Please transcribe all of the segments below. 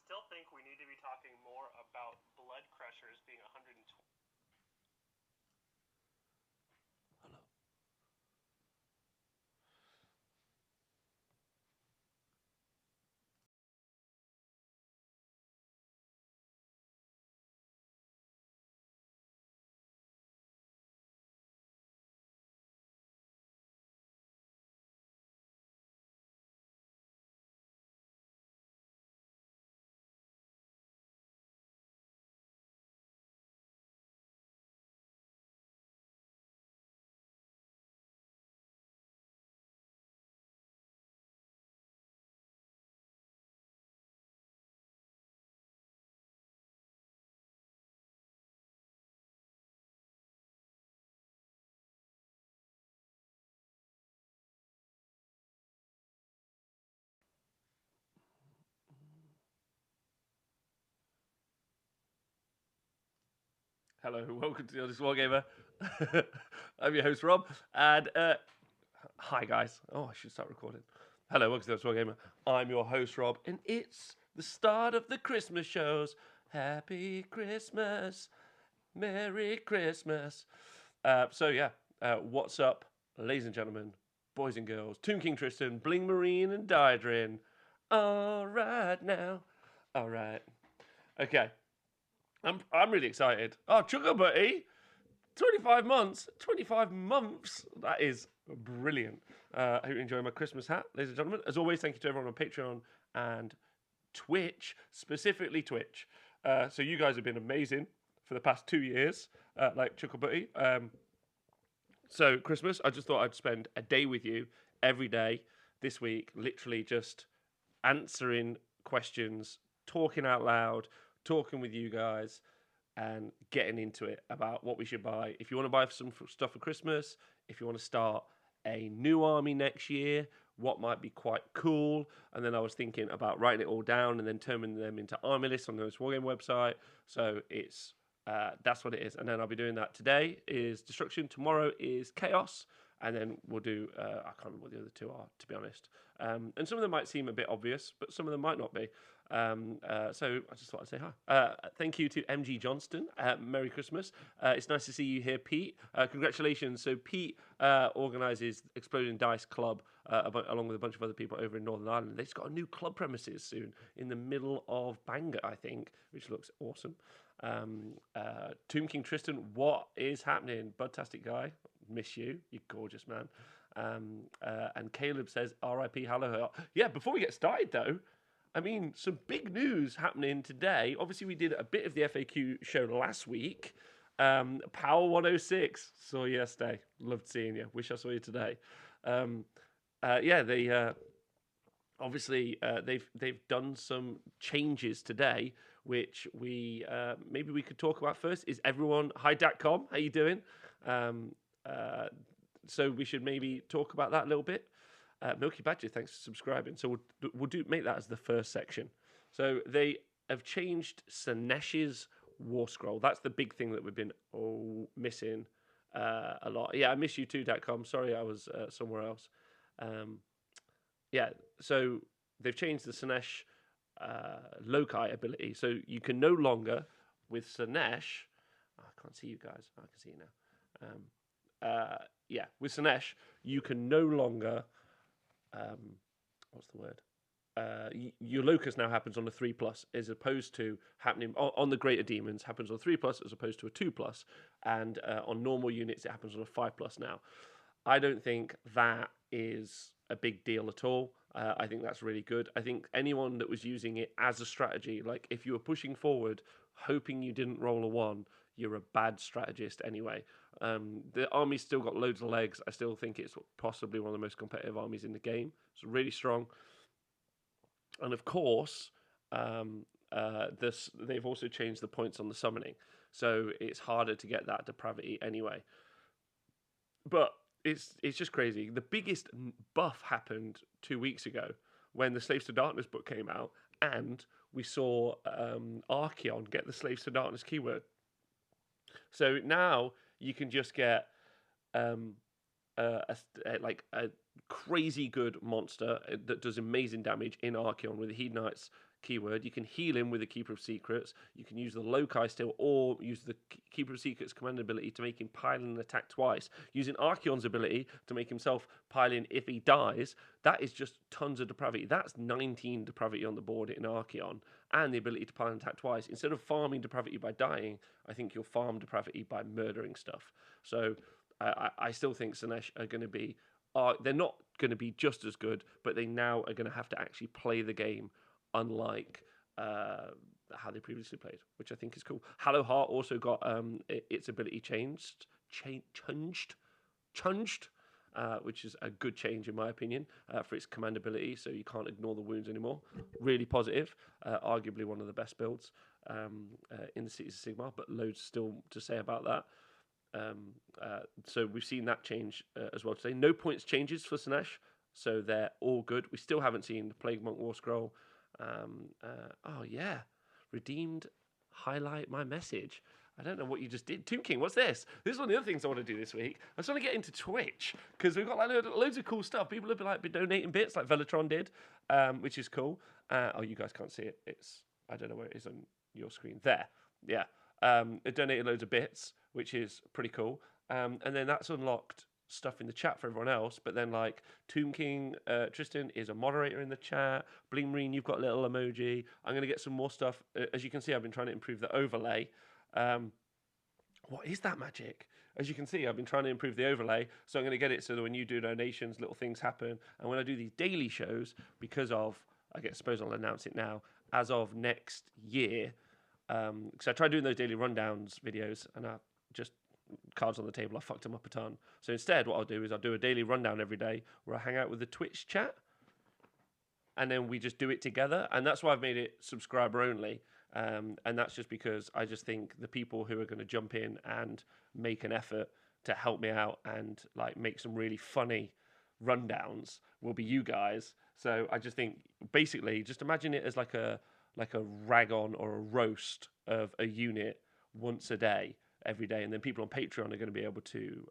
still think we need to be talking more about blood crushers being 120. Hello. Hello, welcome to the honest-wargamer. I'm your host Rob, and hi guys. Oh, I should start recording. Hello, welcome to the honest-wargamer. I'm your host Rob, and it's the start of the Christmas shows. Happy Christmas, Merry Christmas. What's up, ladies and gentlemen, boys and girls, Tomb King Tristan, Bling Marine, and Dydrin. All right now, all right, okay. I'm really excited. Oh, Chugga Buddy, 25 months. 25 months. That is brilliant. I hope you enjoy my Christmas hat, ladies and gentlemen. As always, thank you to everyone on Patreon and Twitch, specifically Twitch. So you guys have been amazing for the past 2 years, like Chuckle Buddy. So Christmas, I just thought I'd spend a day with you every day this week, literally just answering questions, talking out loud, talking with you guys, and getting into it about what we should buy. If you want to buy some stuff for Christmas, if you want to start a new army next year, what might be quite cool. And then I was thinking about writing it all down and then turning them into army lists on the Wargame website. So it's that's what it is. And then I'll be doing that. Today is destruction. Tomorrow is chaos. And then we'll do, I can't remember what the other two are, to be honest. And some of them might seem a bit obvious, but some of them might not be. So I just thought I'd say hi. Thank you to MG Johnston. Merry Christmas. It's nice to see you here, Pete. Congratulations. So Pete organises Exploding Dice Club along with a bunch of other people over in Northern Ireland. They've got a new club premises soon in the middle of Bangor, I think, which looks awesome. Tomb King Tristan, what is happening? Budtastic guy. Miss you. You're gorgeous, man. And Caleb says, RIP, hello. Yeah, before we get started, though, I mean, some big news happening today. Obviously, we did a bit of the FAQ show last week. Power 106, saw you yesterday. Loved seeing you. Wish I saw you today. They obviously they've done some changes today, which we maybe we could talk about first. Is everyone hi Datcom? How you doing? So we should maybe talk about that a little bit. Milky Badger, thanks for subscribing. So we'll make that as the first section. So they have changed Sanesh's War Scroll. That's the big thing that we've been missing a lot. Yeah, I miss you too, Datcom. Sorry, I was somewhere else. So they've changed the Sanesh loci ability. So you can no longer, with Sanesh, I can't see you guys. I can see you now. With Sanesh, you can no longer, what's the word? Your locus now happens on a 3+, as opposed to happening on the greater demons, happens on 3+, as opposed to a 2+, and on normal units, it happens on a 5+ now. I don't think that is a big deal at all. I think that's really good. I think anyone that was using it as a strategy, like if you were pushing forward, hoping you didn't roll a 1, you're a bad strategist anyway. The army's still got loads of legs. I still think it's possibly one of the most competitive armies in the game. It's really strong. And of course, they've also changed the points on the summoning. So it's harder to get that depravity anyway. But it's just crazy. The biggest buff happened 2 weeks ago when the Slaves to Darkness book came out, and we saw Archeon get the Slaves to Darkness keyword. So now you can just get a crazy good monster that does amazing damage in Archeon with the Hedonite's keyword. You can heal him with the Keeper of Secrets. You can use the Loci still, or use the Keeper of Secrets command ability to make him pile in and attack twice. Using Archeon's ability to make himself pile in if he dies. That is just tons of depravity. That's 19 depravity on the board in Archeon, and the ability to pile and attack twice. Instead of farming depravity by dying, I think you'll farm depravity by murdering stuff. So I still think Slaanesh are going to be... they're not going to be just as good, but they now are going to have to actually play the game unlike how they previously played, which I think is cool. Hallow Heart also got its ability changed, which is a good change in my opinion for its command ability, so you can't ignore the wounds anymore. Really positive. Arguably one of the best builds in the Cities of Sigmar, but loads still to say about that. So we've seen that change as well today. No points changes for Slaanesh, so they're all good. We still haven't seen the Plague Monk War Scroll. Oh yeah, redeemed. Highlight my message. I don't know what you just did. Tomb King, what's this? This is one of the other things I want to do this week. I just want to get into Twitch because we've got like loads of cool stuff. People have been donating bits like Velatron did, which is cool. Oh, you guys can't see it. I don't know where it is on your screen. There, yeah. It donated loads of bits, which is pretty cool. And then that's unlocked stuff in the chat for everyone else. But then like Tomb King, Tristan is a moderator in the chat. Bling Marine, you've got a little emoji. I'm going to get some more stuff. As you can see, I've been trying to improve the overlay. What is that magic? As you can see, I've been trying to improve the overlay. So I'm going to get it so that when you do donations, little things happen. And when I do these daily shows, because of, I suppose I'll announce it now, as of next year, because I tried doing those daily rundowns videos and I just cards on the table, I fucked them up a ton. So instead what I'll do is I'll do a daily rundown every day where I hang out with the Twitch chat and then we just do it together, and that's why I've made it subscriber only. And that's just because I just think the people who are going to jump in and make an effort to help me out and like make some really funny rundowns will be you guys. So I just think basically just imagine it as like a rag on or a roast of a unit once a day, every day, and then people on Patreon are going to be able to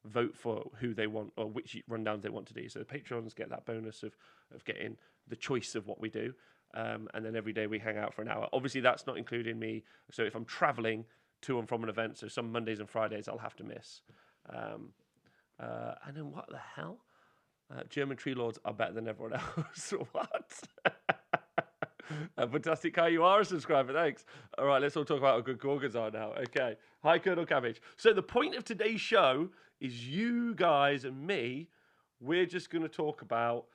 vote for who they want or which rundowns they want to do. So the Patreons get that bonus of getting the choice of what we do, and then every day we hang out for an hour. Obviously, that's not including me. So if I'm traveling to and from an event, so some Mondays and Fridays I'll have to miss. And then what the hell? German tree lords are better than everyone else. What? Fantastic, Kai, you are a subscriber, thanks. All right, let's all talk about how good Gorgons are now. Okay, hi, Colonel Cabbage. So the point of today's show is you guys and me, we're just going to talk about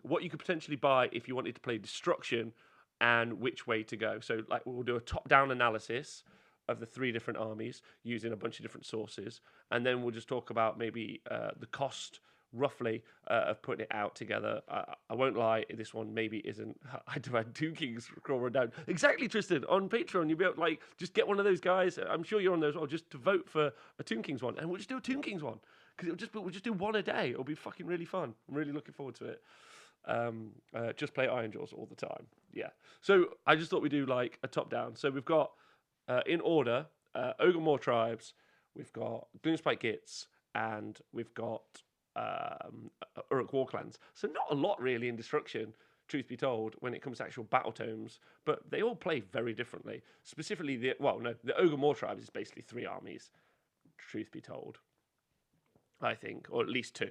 what you could potentially buy if you wanted to play Destruction and which way to go. So like we'll do a top-down analysis of the 3 different armies using a bunch of different sources, and then we'll just talk about maybe the cost roughly of putting it out together. I won't lie, this one maybe isn't. I do have 2 Kings scroll run down. Exactly, Tristan. On Patreon, you'll be able to like just get one of those guys. I'm sure you're on those as well, just to vote for a Tomb Kings one, and we'll just do a Tomb Kings one because we'll just do one a day. It'll be fucking really fun. I'm really looking forward to it. Just play Iron Jaws all the time. Yeah. So I just thought we'd do like a top down. So we've got in order Ogre Moor Tribes, we've got Gloomspike Gits, and we've got Uruk War Clans. So not a lot really in Destruction, truth be told, when it comes to actual battle tomes, but they all play very differently. Specifically, the Ogre Moor Tribes is basically 3 armies, truth be told, I think, or at least 2.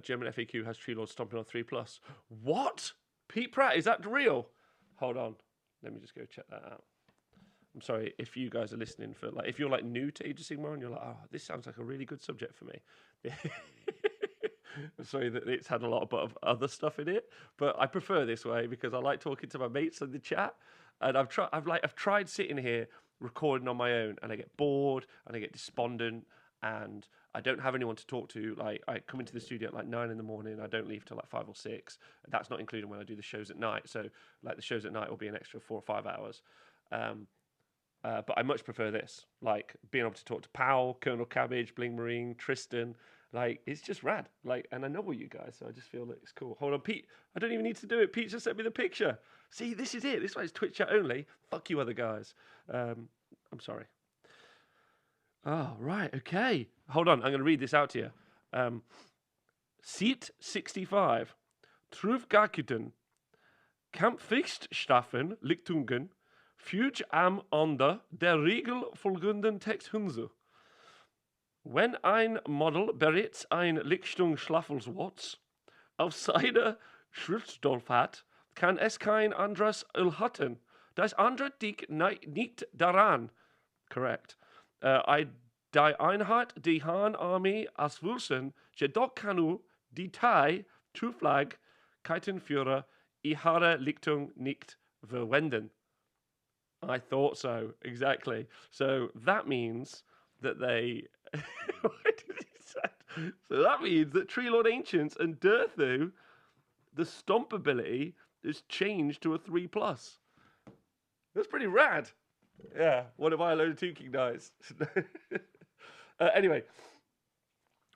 German FAQ has Tree Lords stomping on 3+. What? Pete Pratt, is that real? Hold on, let me just go check that out. I'm sorry if you guys are listening for like if you're like new to Age of Sigmar and you're like, oh, this sounds like a really good subject for me. I'm sorry that it's had a lot of other stuff in it, but I prefer this way because I like talking to my mates in the chat, and I've tried sitting here recording on my own, and I get bored and I get despondent, and I don't have anyone to talk to. Like I come into the studio at like 9 in the morning, I don't leave till like 5 or 6. That's not including when I do the shows at night. So like the shows at night will be an extra 4 or 5 hours. But I much prefer this, like being able to talk to Powell, Colonel Cabbage, Bling Marine, Tristan. Like it's just rad. Like, and I know all you guys, so I just feel that it's cool. Hold on, Pete. I don't even need to do it. Pete just sent me the picture. See, this is it. This is why it's Twitch chat only. Fuck you, other guys. I'm sorry. Oh, right. Okay. Hold on. I'm going to read this out to you. Seat 65. Trufgakuten. Kampfrichtstrafen Lichtungen. Fuge am Onder der Regel folgenden Texthunse. Wenn ein Model bereits ein Lichtungsschlafelswatz auf seiner Schutzstoff hat, kann es kein anderes erhalten. Das andere dick nicht daran. Correct. Die Einheit, die Hahn-Armee als Wilson, jedoch kanu die Thai, Truflag, Keitenführer, ihre Lichtung nicht verwenden. I thought so, exactly. So that means that they... What did he say? So that means that Tree Lord Ancients and Durthu, the stomp ability is changed to a 3+. That's pretty rad. Yeah, what if I load of 2 King Knights? Anyway,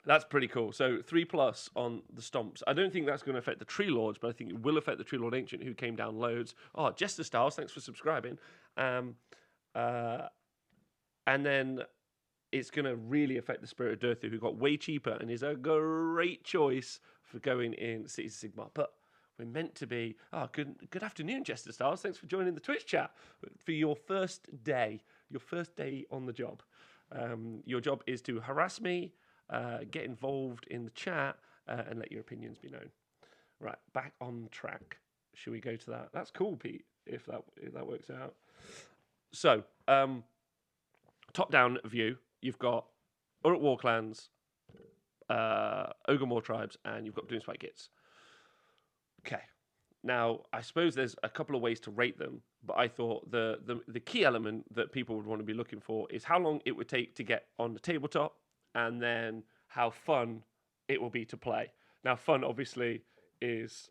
that's pretty cool. So 3+ on the stomps. I don't think that's going to affect the Tree Lords, but I think it will affect the Tree Lord Ancient, who came down loads. Oh, Jester Styles, thanks for subscribing. And then it's going to really affect the Spirit of Durthu, who got way cheaper and is a great choice for going in Cities of Sigmar. But we're meant to be... Oh, good afternoon, Jester Styles. Thanks for joining the Twitch chat for your first day on the job. Your job is to harass me, get involved in the chat, and let your opinions be known. Right, back on track. Should we go to that? That's cool, Pete, if that works out. So, top-down view. You've got Uruk War Clans, Ogre Moor Tribes, and you've got Doomspike Gits. Okay. Now, I suppose there's a couple of ways to rate them, but I thought the key element that people would want to be looking for is how long it would take to get on the tabletop, and then how fun it will be to play. Now, fun, obviously, is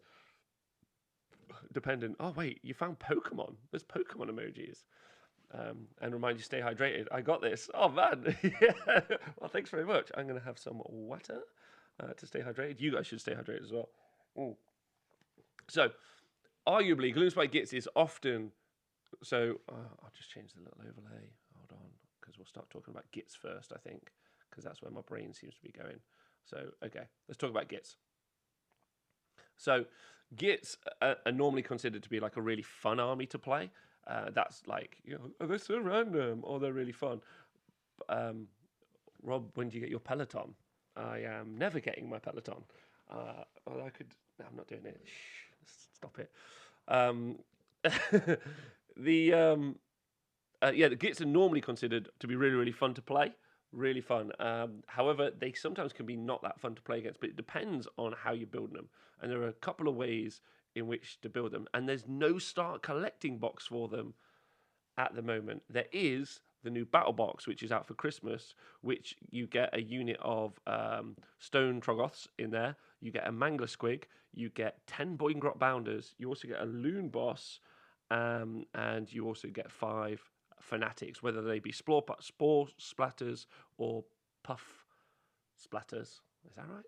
dependent... Oh, wait, you found Pokemon. There's Pokemon emojis. And remind you, stay hydrated. I got this. Oh, man. Yeah. Well, thanks very much. I'm going to have some water to stay hydrated. You guys should stay hydrated as well. Ooh. So, arguably, Gloomspite Gits is often... So, I'll just change the little overlay. Hold on, because we'll start talking about Gits first, I think, because that's where my brain seems to be going. So, okay, let's talk about Gits. So, Gits are normally considered to be like a really fun army to play. That's like, oh, they're so random, or they're really fun. Rob, when do you get your Peloton? I am never getting my Peloton. I could... No, I'm not doing it. Shh, stop it. The Gits are normally considered to be really, really fun to play. Really fun. However, they sometimes can be not that fun to play against, but it depends on how you're building them. And there are a couple of ways in which to build them. And there's no start collecting box for them at the moment. There is the new battle box, which is out for Christmas, which you get a unit of stone Troggoths in there. You get a Mangler Squig. You get 10 Boingrot Bounders. You also get a Loon Boss. And you also get 5 Fanatics, whether they be Spore Splatters or Puff Splatters. Is that right?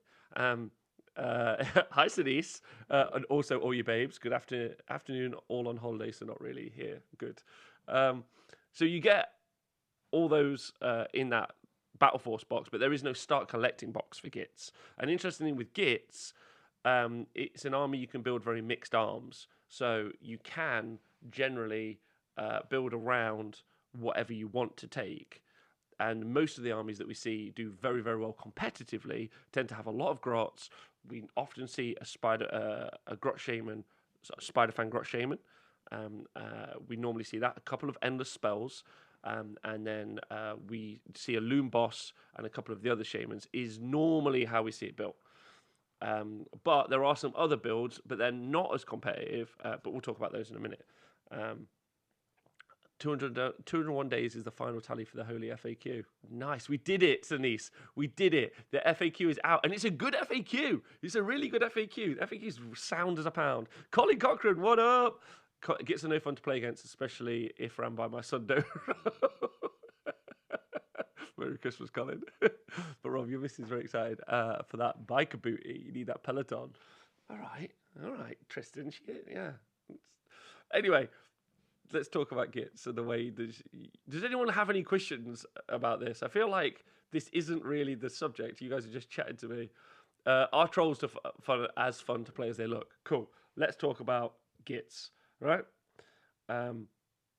Hi, Denise, and also all you babes. Good afternoon, all on holiday, so not really here. Good. So you get all those in that Battle Force box, but there is no start collecting box for Gits. And interestingly, with Gits, it's an army you can build very mixed arms, so you can generally build around whatever you want to take. And most of the armies that we see do very, very well competitively, tend to have a lot of grots. We often see a grot shaman, spider fang grot shaman. We normally see that, a couple of endless spells, and then we see a loom boss and a couple of the other shamans is normally how we see it built. But there are some other builds, but they're not as competitive, but we'll talk about those in a minute. 201 days is the final tally for the Holy FAQ. Nice. We did it, Denise. We did it. The FAQ is out. And it's a good FAQ. It's a really good FAQ. The FAQ is sound as a pound. Colin Cochran, what up? Gets no fun to play against, especially if ran by my son, Doro. Merry Christmas, Colin. But Rob, your missus is very excited for that biker booty. You need that Peloton. All right, Tristan. Yeah. Anyway, let's talk about Gits and the way. Does anyone have any questions about this? I feel like this isn't really the subject. You guys are just chatting to me. are trolls as fun to play as they look? Cool. Let's talk about gits, right?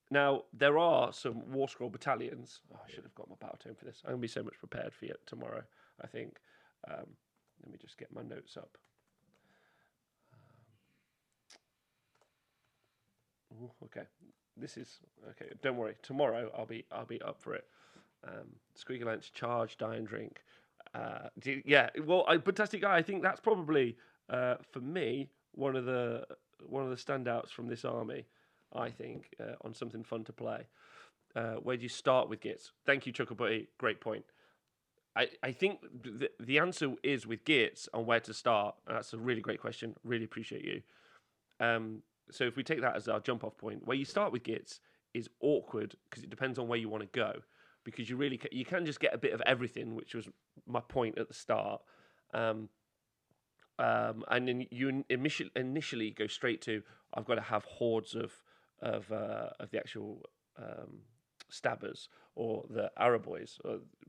Now there are some War Scroll battalions. Oh, I should have got my battle tome for this. I'm gonna be so much prepared for it tomorrow. I think. Let me just get my notes up. Okay, this is okay. Don't worry. Tomorrow I'll be up for it. Squeaky Lance, charge, die and drink. Yeah, well, Fantastic Guy. I think that's probably for me one of the standouts from this army. I think on something fun to play. Where do you start with Gits? Thank you, Chuckabutty. Great point. I think the answer is with Gits on where to start. That's a really great question. Really appreciate you. So if we take that as our jump off point, where you start with Gits is awkward because it depends on where you want to go. Because you can just get a bit of everything, which was my point at the start. And then you initially go straight to I've got to have hordes of the actual stabbers or the Araboys,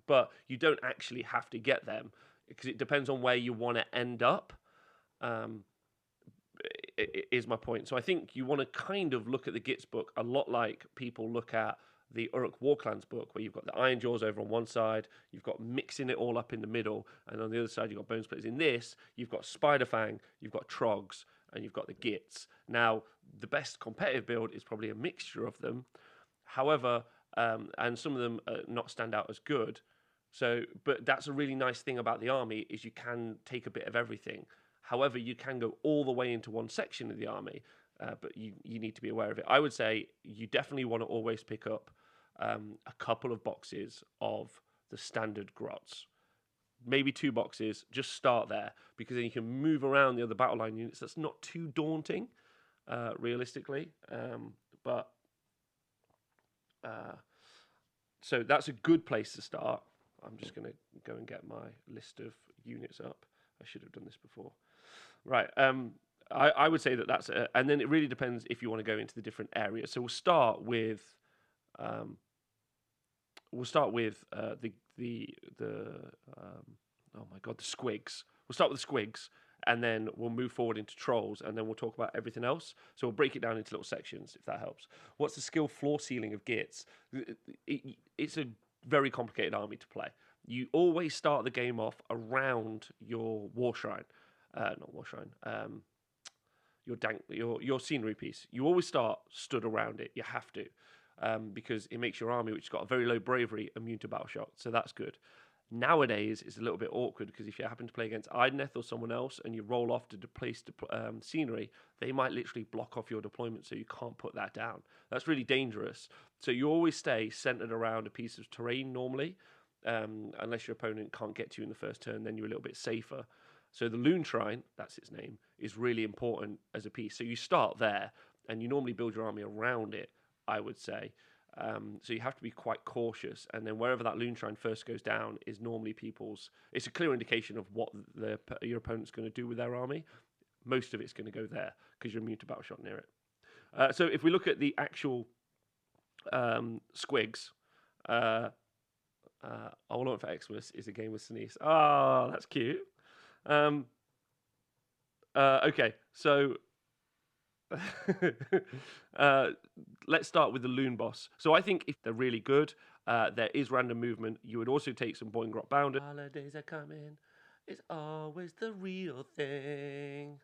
but you don't actually have to get them because it depends on where you want to end up. Is my point. So I think you want to kind of look at the Gits book a lot like people look at the Uruk Warclans book, where you've got the Iron Jaws over on one side, you've got mixing it all up in the middle, and on the other side you've got Bone Splitters. In this, you've got Spiderfang, you've got Trogs, and you've got the Gits. Now, the best competitive build is probably a mixture of them. However, and some of them not stand out as good. So, but that's a really nice thing about the army is you can take a bit of everything. However, you can go all the way into one section of the army, but you need to be aware of it. I would say you definitely want to always pick up a couple of boxes of the standard grots. Maybe 2 boxes, just start there, because then you can move around the other battle line units. That's not too daunting, realistically. So that's a good place to start. I'm just going to go and get my list of units up. I should have done this before. Right. I would say that's and then it really depends if you want to go into the different areas. So we'll start with the oh my god, the squigs. We'll start with the squigs, and then we'll move forward into trolls, and then we'll talk about everything else. So we'll break it down into little sections, if that helps. What's the skill floor ceiling of Gits? It's a very complicated army to play. You always start the game off around your war shrine. Not war shrine. Your scenery piece. You always start stood around it. You have to, because it makes your army, which has got a very low bravery, immune to battle shock. So that's good. Nowadays, it's a little bit awkward because if you happen to play against Ideneth or someone else and you roll off to place scenery, they might literally block off your deployment, so you can't put that down. That's really dangerous. So you always stay centered around a piece of terrain normally, unless your opponent can't get to you in the first turn. Then you're a little bit safer. So the Loon Shrine, that's its name, is really important as a piece. So you start there, and you normally build your army around it, I would say. So you have to be quite cautious. And then wherever that Loon Shrine first goes down is normally people's... It's a clear indication of what your opponent's going to do with their army. Most of it's going to go there, because you're immune to battle shot near it. So if we look at the actual squigs... All I Want for Xmas is a game with Sinise. Oh, that's cute. Okay, so let's start with the Loon Boss. So I think if they're really good, there is random movement. You would also take some Boingrot Bounder. Holidays are coming. It's always the real thing.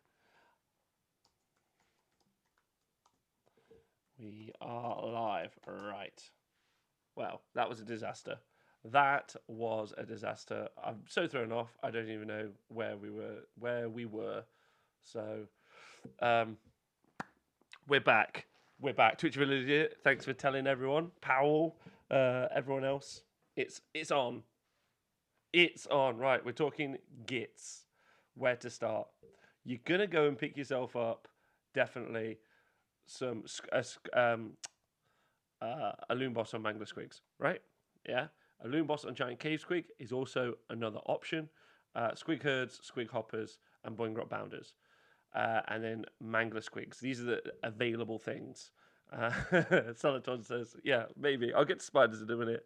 We are live. Right. Well, that was a disaster. That was a disaster. I'm so thrown off. I don't even know where we were. So, we're back. We're back. Twitch Village. Thanks for telling everyone. Powell, everyone else. It's on. It's on. Right. We're talking Gits. Where to start? You're gonna go and pick yourself up. Definitely some a Loon Boss on Mangler Squigs. Right? Yeah. A Loon Boss on Giant Cave Squig is also another option. Squig Herds, Squig Hoppers, and Boingrot Bounders. And then Mangler Squigs. These are the available things. Salaton says, yeah, maybe. I'll get to spiders in a minute.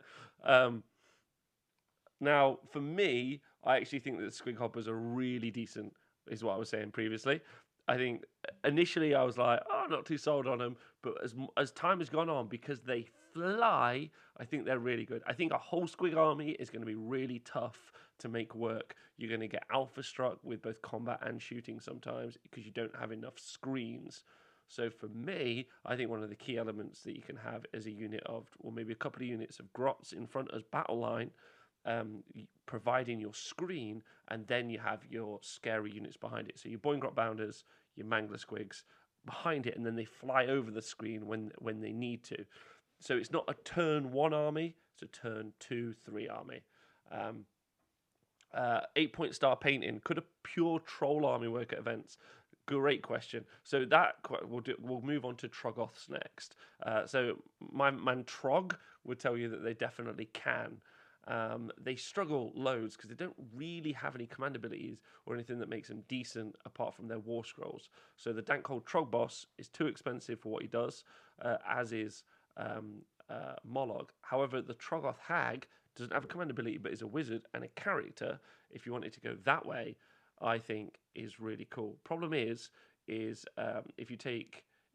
Now, for me, I actually think that the squig hoppers are really decent, is what I was saying previously. I think initially I was like, oh, not too sold on them, but as time has gone on, because they fly, I think they're really good. I think a whole squig army is going to be really tough to make work. You're going to get alpha struck with both combat and shooting sometimes because you don't have enough screens. So for me, I think one of the key elements that you can have is a unit of, or maybe a couple of units of grots in front as battle line, providing your screen, and then you have your scary units behind it. So your Boing Grot Bounders, your Mangler Squigs behind it, and then they fly over the screen when they need to. So it's not a turn 1 army, it's a turn 2, 3 army. 8-point star painting. Could a pure troll army work at events? Great question. So that we'll move on to Troggoths next. So my man Trog would tell you that they definitely can. They struggle loads because they don't really have any command abilities or anything that makes them decent apart from their war scrolls. So the Dankhold Trog boss is too expensive for what he does, as is Mollog. However, the Troggoth Hag doesn't have a command ability but is a wizard and a character. If you wanted to go that way, I think is really cool. Problem is if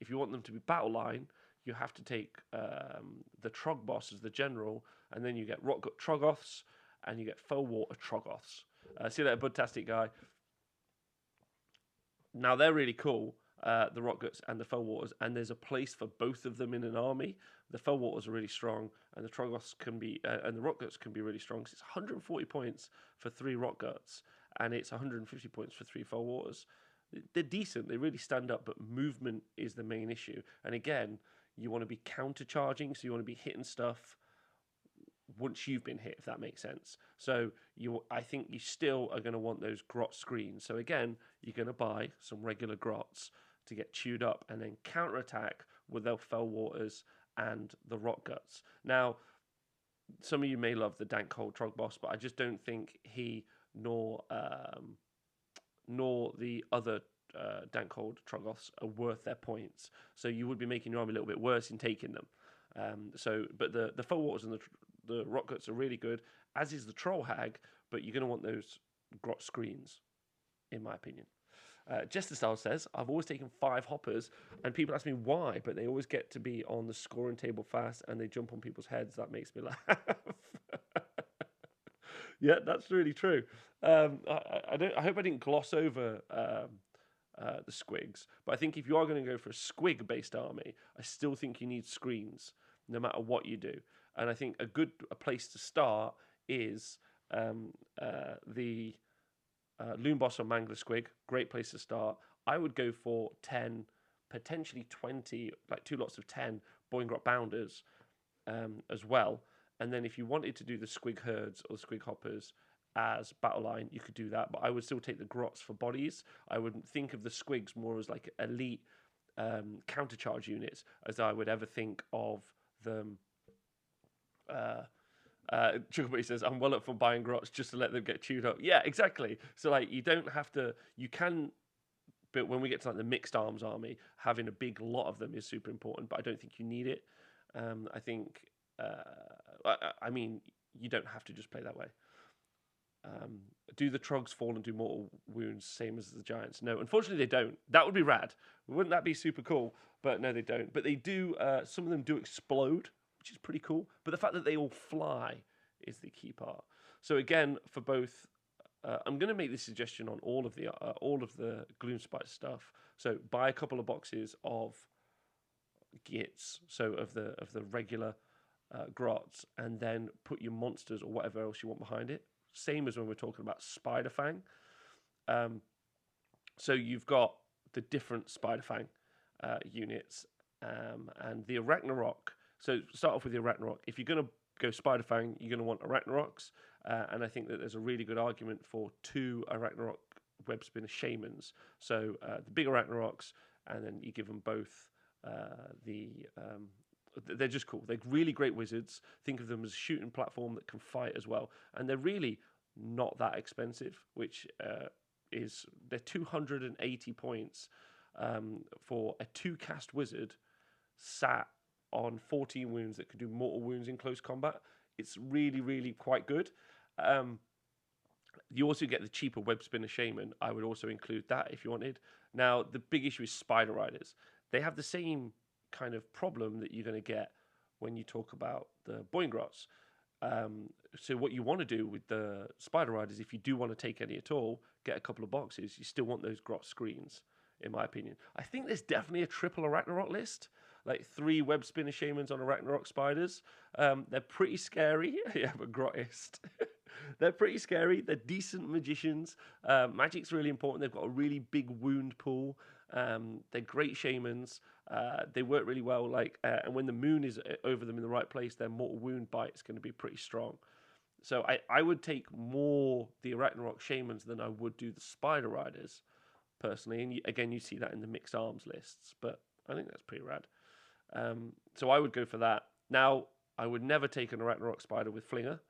you want them to be battle line, you have to take the Trog boss as the general, and then you get Rotgut Troggoths, and you get Fellwater Troggoths. See that Budtastic guy? Now they're really cool, the Rotguts and the Fellwaters, and there's a place for both of them in an army. The Fellwaters are really strong, and the Troggoths can be, and the Rotguts can be really strong. Cause it's 140 points for 3 Rotguts, and it's 150 points for 3 Fellwaters. They're decent, they really stand up, but movement is the main issue. And again, you want to be counter-charging, so you want to be hitting stuff once you've been hit, if that makes sense. So I think you still are going to want those grot screens. So again, you're going to buy some regular grots to get chewed up and then counter-attack with their Fellwaters and the Rotguts. Now, some of you may love the Dankhold Trog boss, but I just don't think he nor the other Dankhold Troggoths are worth their points. So you would be making your army a little bit worse in taking them. But the Fellwaters and the Rotguts are really good, as is the Troll Hag, but you're going to want those grot screens, in my opinion. Jester Style says, I've always taken 5 hoppers, and people ask me why, but they always get to be on the scoring table fast, and they jump on people's heads. That makes me laugh. Yeah, that's really true. I hope I didn't gloss over the squigs, but I think if you are going to go for a squig-based army, I still think you need screens, no matter what you do. And I think a place to start is the Loon Boss or Mangler Squig. Great place to start. I would go for 10, potentially 20, like 2 lots of 10 Boing Grot Bounders as well. And then if you wanted to do the Squig Herds or the Squig Hoppers as battle line, you could do that. But I would still take the Grots for bodies. I would think of the Squigs more as like elite countercharge units as I would ever think of them. Chugabuddy says, I'm well up for buying grots just to let them get chewed up. Yeah, exactly. So like you don't have to, you can, but when we get to like the mixed arms army, having a big lot of them is super important, but I don't think you need it. I think, I mean, you don't have to just play that way. Do the Trogs fall and do mortal wounds same as the Giants? No, unfortunately they don't. That would be rad. Wouldn't that be super cool? But no, they don't. But they do, some of them do explode, which is pretty cool. But the fact that they all fly is the key part. So again, for both, I'm going to make this suggestion on all of the Gloomspite stuff. So buy a couple of boxes of Gits, so of the regular grots, and then put your monsters or whatever else you want behind it. Same as when we're talking about Spider-Fang. So you've got the different Spider-Fang units and the Arachnarok. So start off with the Arachnarok. If you're going to go Spider-Fang, you're going to want Arachnaroks. And I think that there's a really good argument for 2 Arachnarok Web Spinner Shamans. So the big Arachnaroks, and then you give them both they're just cool. They're really great wizards. Think of them as a shooting platform that can fight as well. And they're really not that expensive, which they're 280 points for a 2-cast wizard sat on 14 wounds that can do mortal wounds in close combat. It's really, really quite good. You also get the cheaper web spinner shaman. I would also include that if you wanted. Now, the big issue is spider riders. They have the same kind of problem that you're going to get when you talk about the Boingrots. So what you want to do with the spider riders, if you do want to take any at all, get a couple of boxes. You still want those grot screens, in my opinion. I think there's definitely a triple Arachnarok list, like 3 web spinner shamans on Arachnarok spiders. They're pretty scary. Yeah, but grotist. They're pretty scary. They're decent magicians. Magic's really important. They've got a really big wound pool. They're great shamans. They work really well. And when the moon is over them in the right place, their mortal wound bite is going to be pretty strong. So I would take more the Arachnarok shamans than I would do the spider riders, personally. And again, you see that in the mixed arms lists, but I think that's pretty rad. So I would go for that. Now, I would never take an Arachnarok spider with Flinger,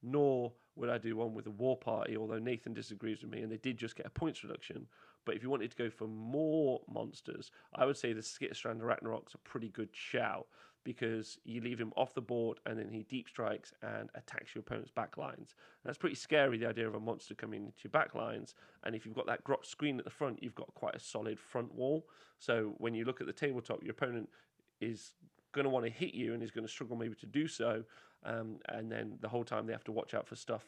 nor would I do one with a War Party, although Nathan disagrees with me, and they did just get a points reduction. But if you wanted to go for more monsters, I would say the Skitterstrand Arachnarok's a pretty good shout, because you leave him off the board, and then he deep strikes and attacks your opponent's back lines. And that's pretty scary, the idea of a monster coming into your back lines. And if you've got that grot screen at the front, you've got quite a solid front wall. So when you look at the tabletop, your opponent is going to want to hit you and is going to struggle maybe to do so. And then the whole time they have to watch out for stuff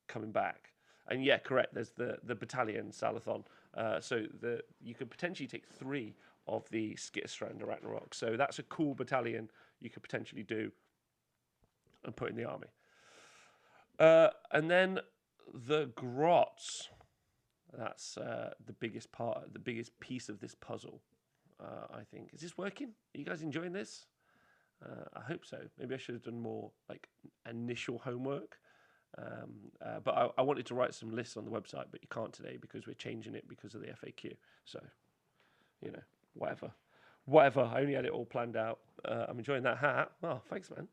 coming back. And yeah, correct, there's the battalion Salathon. So you could potentially take 3 of the Skitterstrand Arachnarok. So that's a cool battalion you could potentially do and put in the army. And then the grots. That's the biggest part, the biggest piece of this puzzle, I think. Is this working? Are you guys enjoying this? I hope so. Maybe I should have done more like initial homework. But I wanted to write some lists on the website, but you can't today because we're changing it because of the FAQ. So, whatever. I only had it all planned out. I'm enjoying that hat. Oh, thanks, man.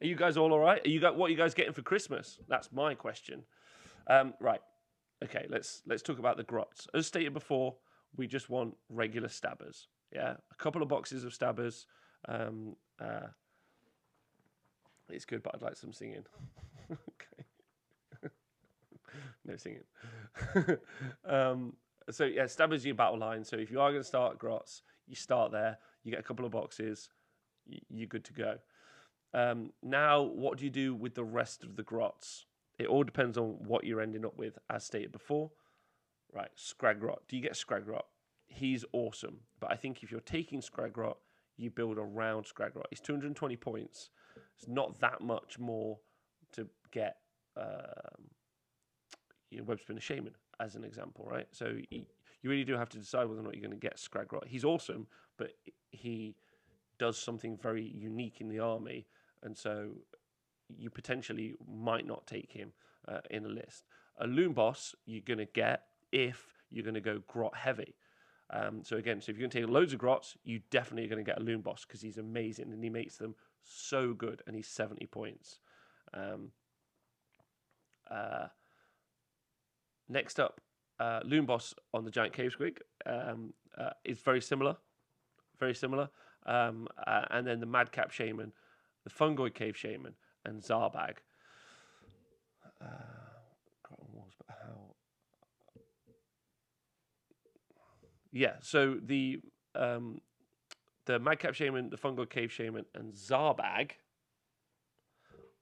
Are you guys all right? What are you guys getting for Christmas? That's my question. Right. Okay, let's talk about the grots. As stated before, we just want regular stabbers. Yeah, a couple of boxes of stabbers. It's good, but I'd like some singing. Okay. No singing. So yeah, stabbers are your battle line. So if you are going to start grots, you start there. You get a couple of boxes. You're good to go. Now, what do you do with the rest of the grots? It all depends on what you're ending up with, as stated before. Right, Scragrot. Do you get Scragrot? He's awesome. But I think if you're taking Scragrot, you build around Scragrot. He's 220 points. It's not that much more to get Web Spinner Shaman, as an example, right? So you really do have to decide whether or not you're going to get Scragrot. He's awesome, but he does something very unique in the army, and so you potentially might not take him in a list. A Loon Boss you're going to get if you're going to go grot heavy. So if you're going to take loads of grots, you definitely are going to get a Loon Boss because he's amazing and he makes them so good, and he's 70 points. Next up, Loon Boss on the Giant Cave Squig is very similar. And then the Madcap Shaman, the Fungoid Cave Shaman, and Zarbag. Yeah, so the Madcap Shaman, the Fungoid Cave Shaman, and Zarbag,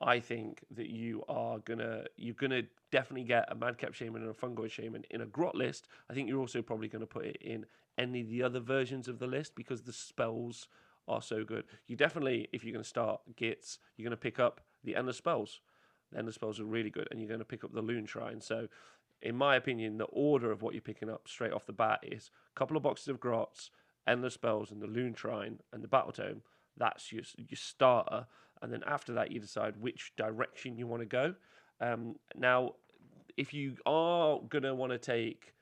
I think that you're gonna definitely get a Madcap Shaman and a Fungoid Shaman in a grot list. I think you're also probably going to put it in any of the other versions of the list because the spells are so good. You definitely, if you're going to start Gits, you're going to pick up the Endless Spells. The Endless Spells are really good, and you're going to pick up the Loon Shrine. So, in my opinion, the order of what you're picking up straight off the bat is a couple of boxes of Grots, Endless Spells, and the Loon Shrine, and the Battle Tome. That's your starter. And then after that, you decide which direction you want to go. Now, if you are going to want to take,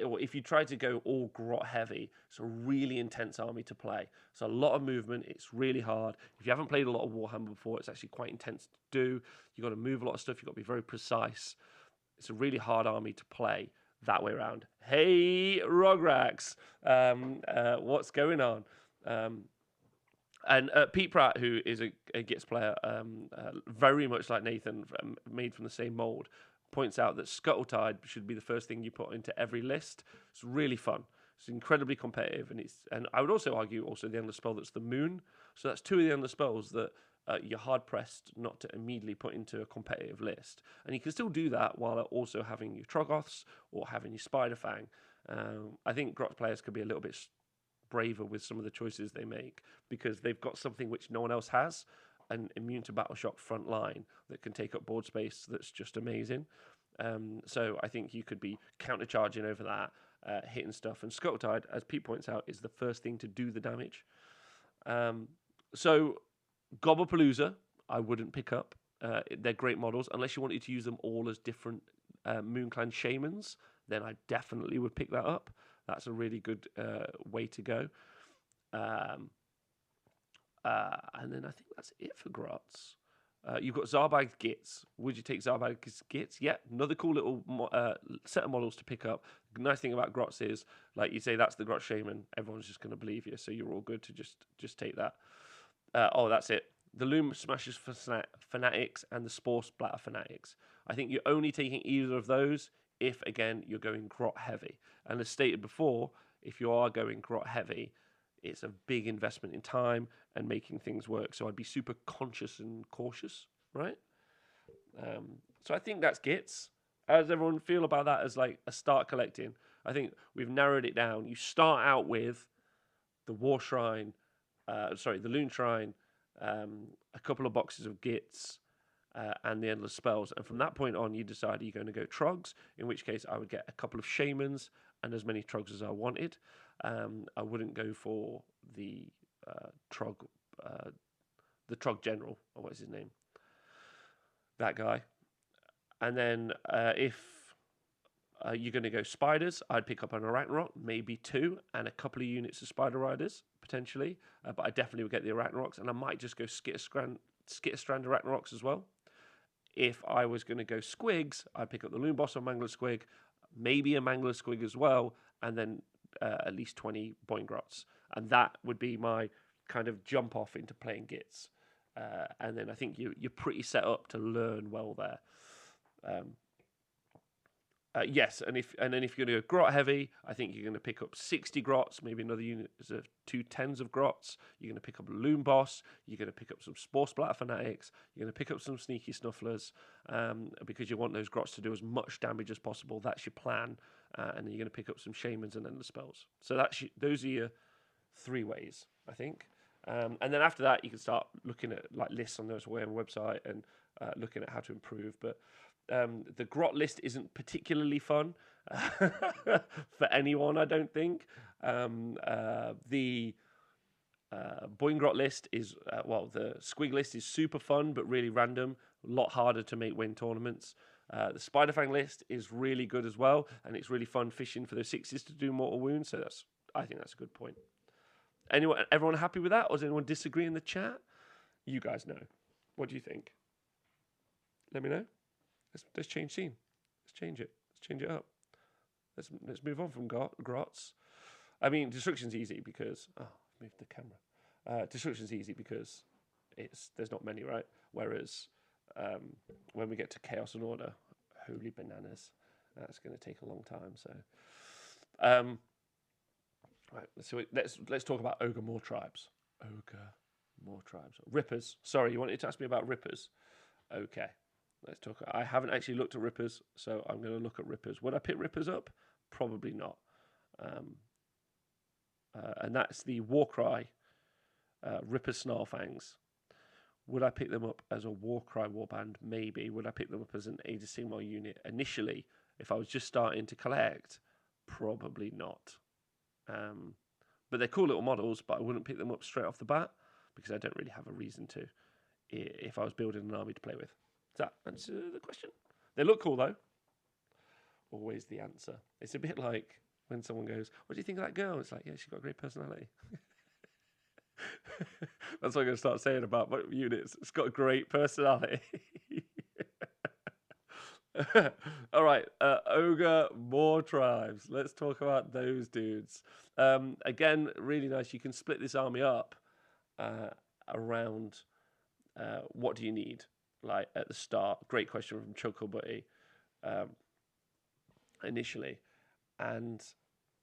or if you try to go all grot heavy, it's a really intense army to play. It's a lot of movement. It's really hard. If you haven't played a lot of Warhammer before, it's actually quite intense to do. You've got to move a lot of stuff. You've got to be very precise. It's a really hard army to play that way around. Hey, Rograx, what's going on? And Pete Pratt, who is a Gits player, very much like Nathan, made from the same mold, points out that Scuttle-Tide should be the first thing you put into every list. It's really fun. It's incredibly competitive, and I would also argue also the endless spell that's the moon. So that's two of the endless spells that you're hard pressed not to immediately put into a competitive list, and you can still do that while also having your Troggoths or having your Spider-Fang. I think Grot players could be a little bit braver with some of the choices they make because they've got something which no one else has, an immune to battle shock front line that can take up board space that's just amazing. So I think you could be countercharging over that, hitting stuff, and Scuttle-Tide, as Pete points out, is the first thing to do the damage. So Gobblepalooza, I wouldn't pick up. They're great models unless you wanted to use them all as different Moonclan Shamans. Then I definitely would pick that up. That's a really good way to go. And then I think that's it for Grots. You've got Zarbag's Gits. Would you take Zarbag's Gits? Yeah, another cool little set of models to pick up. The nice thing about Grots is, like you say, that's the Grot Shaman. Everyone's just going to believe you, so you're all good to just take that. That's it. The Loom Smashers Fanatics and the Spore Splatter Fanatics. I think you're only taking either of those if, again, you're going Grot heavy. And as stated before, if you are going Grot heavy, it's a big investment in time and making things work. So I'd be super conscious and cautious, right? So I think that's Gits. How does everyone feel about that as like a start collecting? I think we've narrowed it down. You start out with the War Shrine, the Loon Shrine, a couple of boxes of Gits, and the Endless Spells. And from that point on, you decide you're going to go Trogs, in which case I would get a couple of Shamans and as many Trogs as I wanted. I wouldn't go for the Trog General, or what's his name? That guy. And then if you're going to go Spiders, I'd pick up an Arachnarok, maybe 2, and a couple of units of Spider Riders, potentially. But I definitely would get the Arachnaroks, and I might just go Skitterstrand Arachnaroks as well. If I was going to go Squigs, I'd pick up the Loon Boss or Mangler Squig, maybe a Mangler Squig as well, and then at least 20 Boingrots. And that would be my kind of jump off into playing Gits. And then I think you're pretty set up to learn well there. Yes, and then if you're going to go Grot heavy, I think you're going to pick up 60 Grots, maybe another unit of 2 tens of Grots. You're going to pick up a Loon Boss. You're going to pick up some Spore Splatter Fanatics. You're going to pick up some Sneaky Snufflers because you want those Grots to do as much damage as possible. That's your plan. And then you're going to pick up some Shamans and Endless Spells. So those are your 3 ways, I think. And then after that, you can start looking at like lists on the website and looking at how to improve. But the Grot list isn't particularly fun for anyone, I don't think. The Boingrot list is, the Squig list is super fun, but really random. A lot harder to win tournaments. The Spider-Fang list is really good as well, and it's really fun fishing for those 6s to do mortal wounds. So I think that's a good point. Everyone happy with that, or does anyone disagree in the chat? You guys know. What do you think? Let me know. Let's change scene. Let's change it. Let's change it up. Let's move on from Grots. I mean, Destruction's easy because I've moved the camera. Destruction's easy because there's not many, right? Whereas when we get to Chaos and Order, holy bananas, that's going to take a long time. So, right. So let's talk about Ogre More Tribes. Ogre More Tribes. Rippers. Sorry, you wanted to ask me about Rippers. Okay. Let's talk. I haven't actually looked at Rippers, so I'm going to look at Rippers. Would I pick Rippers up? Probably not. And that's the Warcry Ripper Snarlfangs. Would I pick them up as a Warcry warband? Maybe. Would I pick them up as an Age of Sigmar unit initially? If I was just starting to collect, probably not. But they're cool little models, but I wouldn't pick them up straight off the bat because I don't really have a reason to if I was building an army to play with. Does that answer the question? They look cool, though. Always the answer. It's a bit like when someone goes, what do you think of that girl? It's like, yeah, she's got a great personality. That's what I'm going to start saying about my units. It's got a great personality. All right, Ogre More Tribes. Let's talk about those dudes. Again, really nice. You can split this army up around what do you need? Like at the start, great question from Chuckle Buddy. initially, and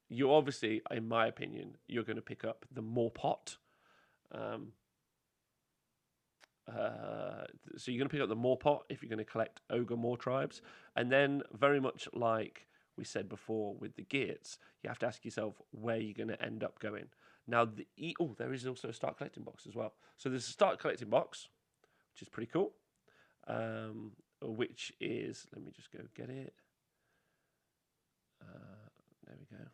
you obviously, in my opinion, you're going to pick up the more pot. So you're going to pick up the more pot if you're going to collect ogre more tribes, and then very much like we said before with the Geats, you have to ask yourself where you're going to end up going. Now, there is also a start collecting box as well. So there's a start collecting box, which is pretty cool. Which is, let me just go get it. There we go.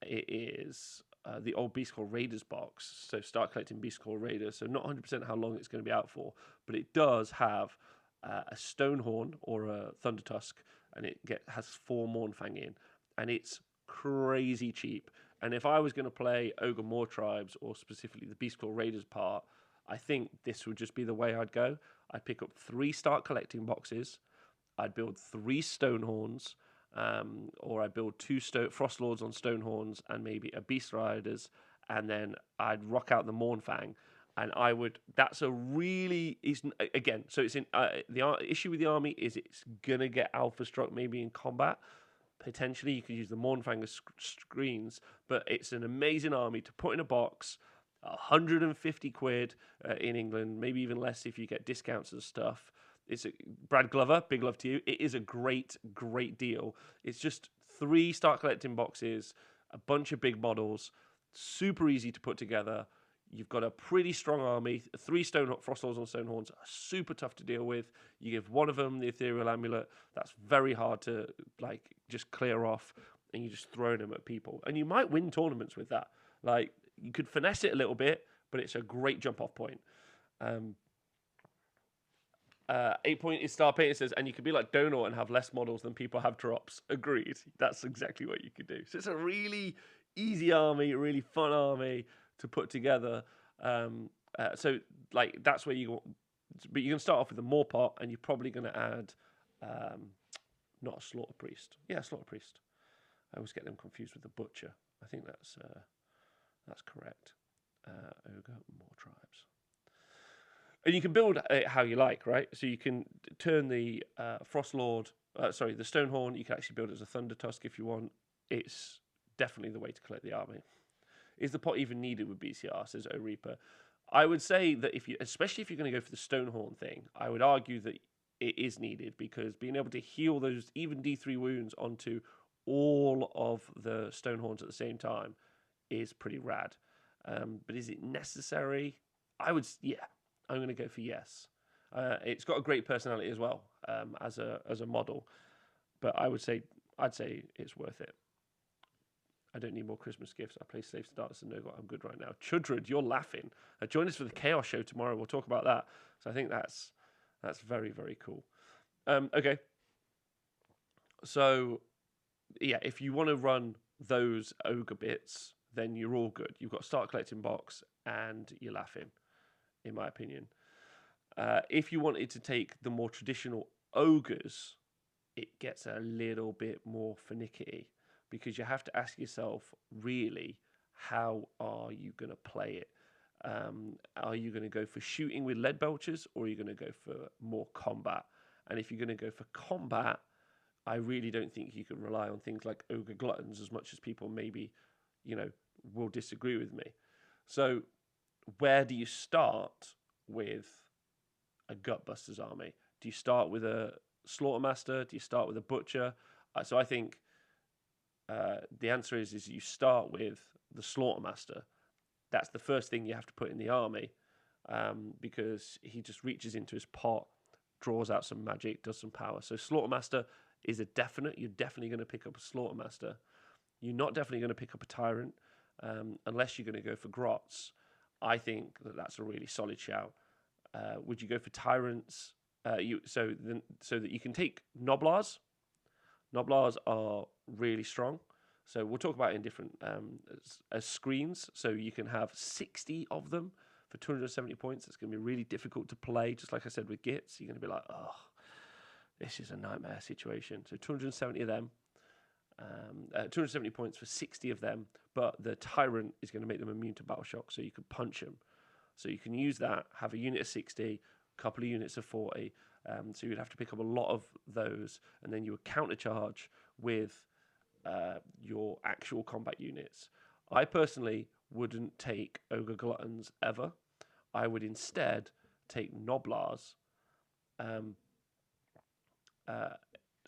It is the old Beast Called Raiders box. So start collecting Beast Called Raiders. So not 100% how long it's going to be out for, but it does have a Stonehorn or a Thunder Tusk, and it has 4 Mournfang in, and it's crazy cheap. And if I was going to play Ogre Moor Tribes, or specifically the Beast Called Raiders part, I think this would just be the way I'd go. I'd pick up 3 start collecting boxes. I'd build 3 Stonehorns, or I'd build 2 Frost Lords on Stonehorns and maybe a Beast Riders, and then I'd rock out the Mournfang. And I would. That's a really again. So it's in the issue with the army is it's gonna get alpha struck maybe in combat. Potentially, you could use the Mournfang as screens, but it's an amazing army to put in a box. 150 quid in England, maybe even less if you get discounts and stuff. It's Brad Glover, big love to you. It is a great, great deal. It's just 3 start collecting boxes, a bunch of big models, super easy to put together. You've got a pretty strong army. 3 Frost Lords on Stonehorns are super tough to deal with. You give one of them the Ethereal Amulet. That's very hard to just clear off, and you just throw them at people. And you might win tournaments with that. You could finesse it a little bit, but it's a great jump-off point. 8 point is Star Painter says, and you could be like Donor and have less models than people have drops. Agreed. That's exactly what you could do. So it's a really easy army, really fun army to put together. So that's where you want, but you're going to start off with a Moor Pot, and you're probably going to add not a Slaughter Priest. Yeah, Slaughter Priest. I always get them confused with the Butcher. I think that's correct. Ogre Moor Tribes. And you can build it how you like, right? So you can turn the Frost Lord, the Stonehorn, you can actually build it as a Thunder Tusk if you want. It's definitely the way to collect the army. Is the pot even needed with BCR, says O Reaper? I would say that especially if you're going to go for the Stonehorn thing, I would argue that it is needed, because being able to heal those even D3 wounds onto all of the Stonehorns at the same time is pretty rad. But is it necessary? I'm going to go for yes. It's got a great personality as well as a model, but I'd say it's worth it. I don't need more Christmas gifts. I play Slave Starters and Nogot. I'm good right now. Chudrid, you're laughing. Join us for the Chaos Show tomorrow. We'll talk about that. So I think that's very, very cool. Okay. So, yeah, if you want to run those ogre bits, then you're all good. You've got a start collecting box and you're laughing, in my opinion. If you wanted to take the more traditional ogres, it gets a little bit more finicky, because you have to ask yourself, really, how are you going to play it? Are you going to go for shooting with lead belchers, or are you going to go for more combat? And if you're going to go for combat, I really don't think you can rely on things like ogre gluttons as much as people maybe, will disagree with me. So where do you start with a Gutbusters army? Do you start with a Slaughtermaster? Do you start with a Butcher? So I think the answer is you start with the Slaughtermaster. That's the first thing you have to put in the army, because he just reaches into his pot, draws out some magic, does some power. So Slaughtermaster is a definite. You're definitely going to pick up a Slaughtermaster. You're not definitely going to pick up a Tyrant unless you're going to go for Grots. I think that's a really solid shout. Would you go for Tyrants? So that you can take Noblars. Noblars are really strong. So we'll talk about it in different as screens. So you can have 60 of them for 270 points. It's going to be really difficult to play. Just like I said with Gits, you're going to be like, oh, this is a nightmare situation. So 270 of them. 270 points for 60 of them, but the Tyrant is going to make them immune to battle shock, so you can punch them. So you can use that, have a unit of 60, a couple of units of 40, So you'd have to pick up a lot of those, and then you would countercharge with your actual combat units. I personally wouldn't take Ogre Gluttons ever. I would instead take Noblars.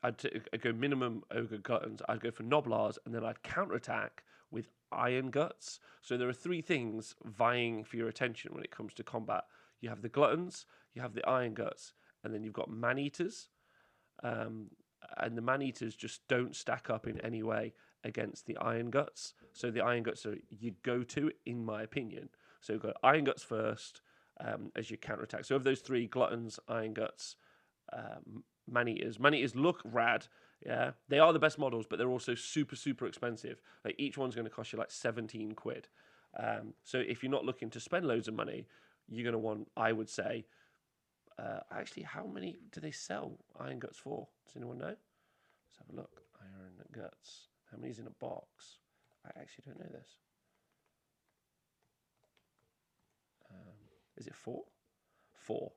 I'd go minimum Ogre Gluttons. I'd go for Noblars, and then I'd counterattack with Iron Guts. So there are three things vying for your attention when it comes to combat. You have the Gluttons, you have the Iron Guts, and then you've got Man-Eaters. And the Man-Eaters just don't stack up in any way against the Iron Guts. So the Iron Guts are your go-to, in my opinion. So you've got Iron Guts first as your counterattack. So of those three, Gluttons, Iron Guts, Man-Eaters. Man-Eaters look rad. Yeah, they are the best models, but they're also super, super expensive. Like each one's going to cost you like 17 quid. So if you're not looking to spend loads of money, you're going to want, I would say, actually, how many do they sell Iron Guts for? Does anyone know? Let's have a look. Iron Guts. How many's in a box? I actually don't know this. Is it 4? 4.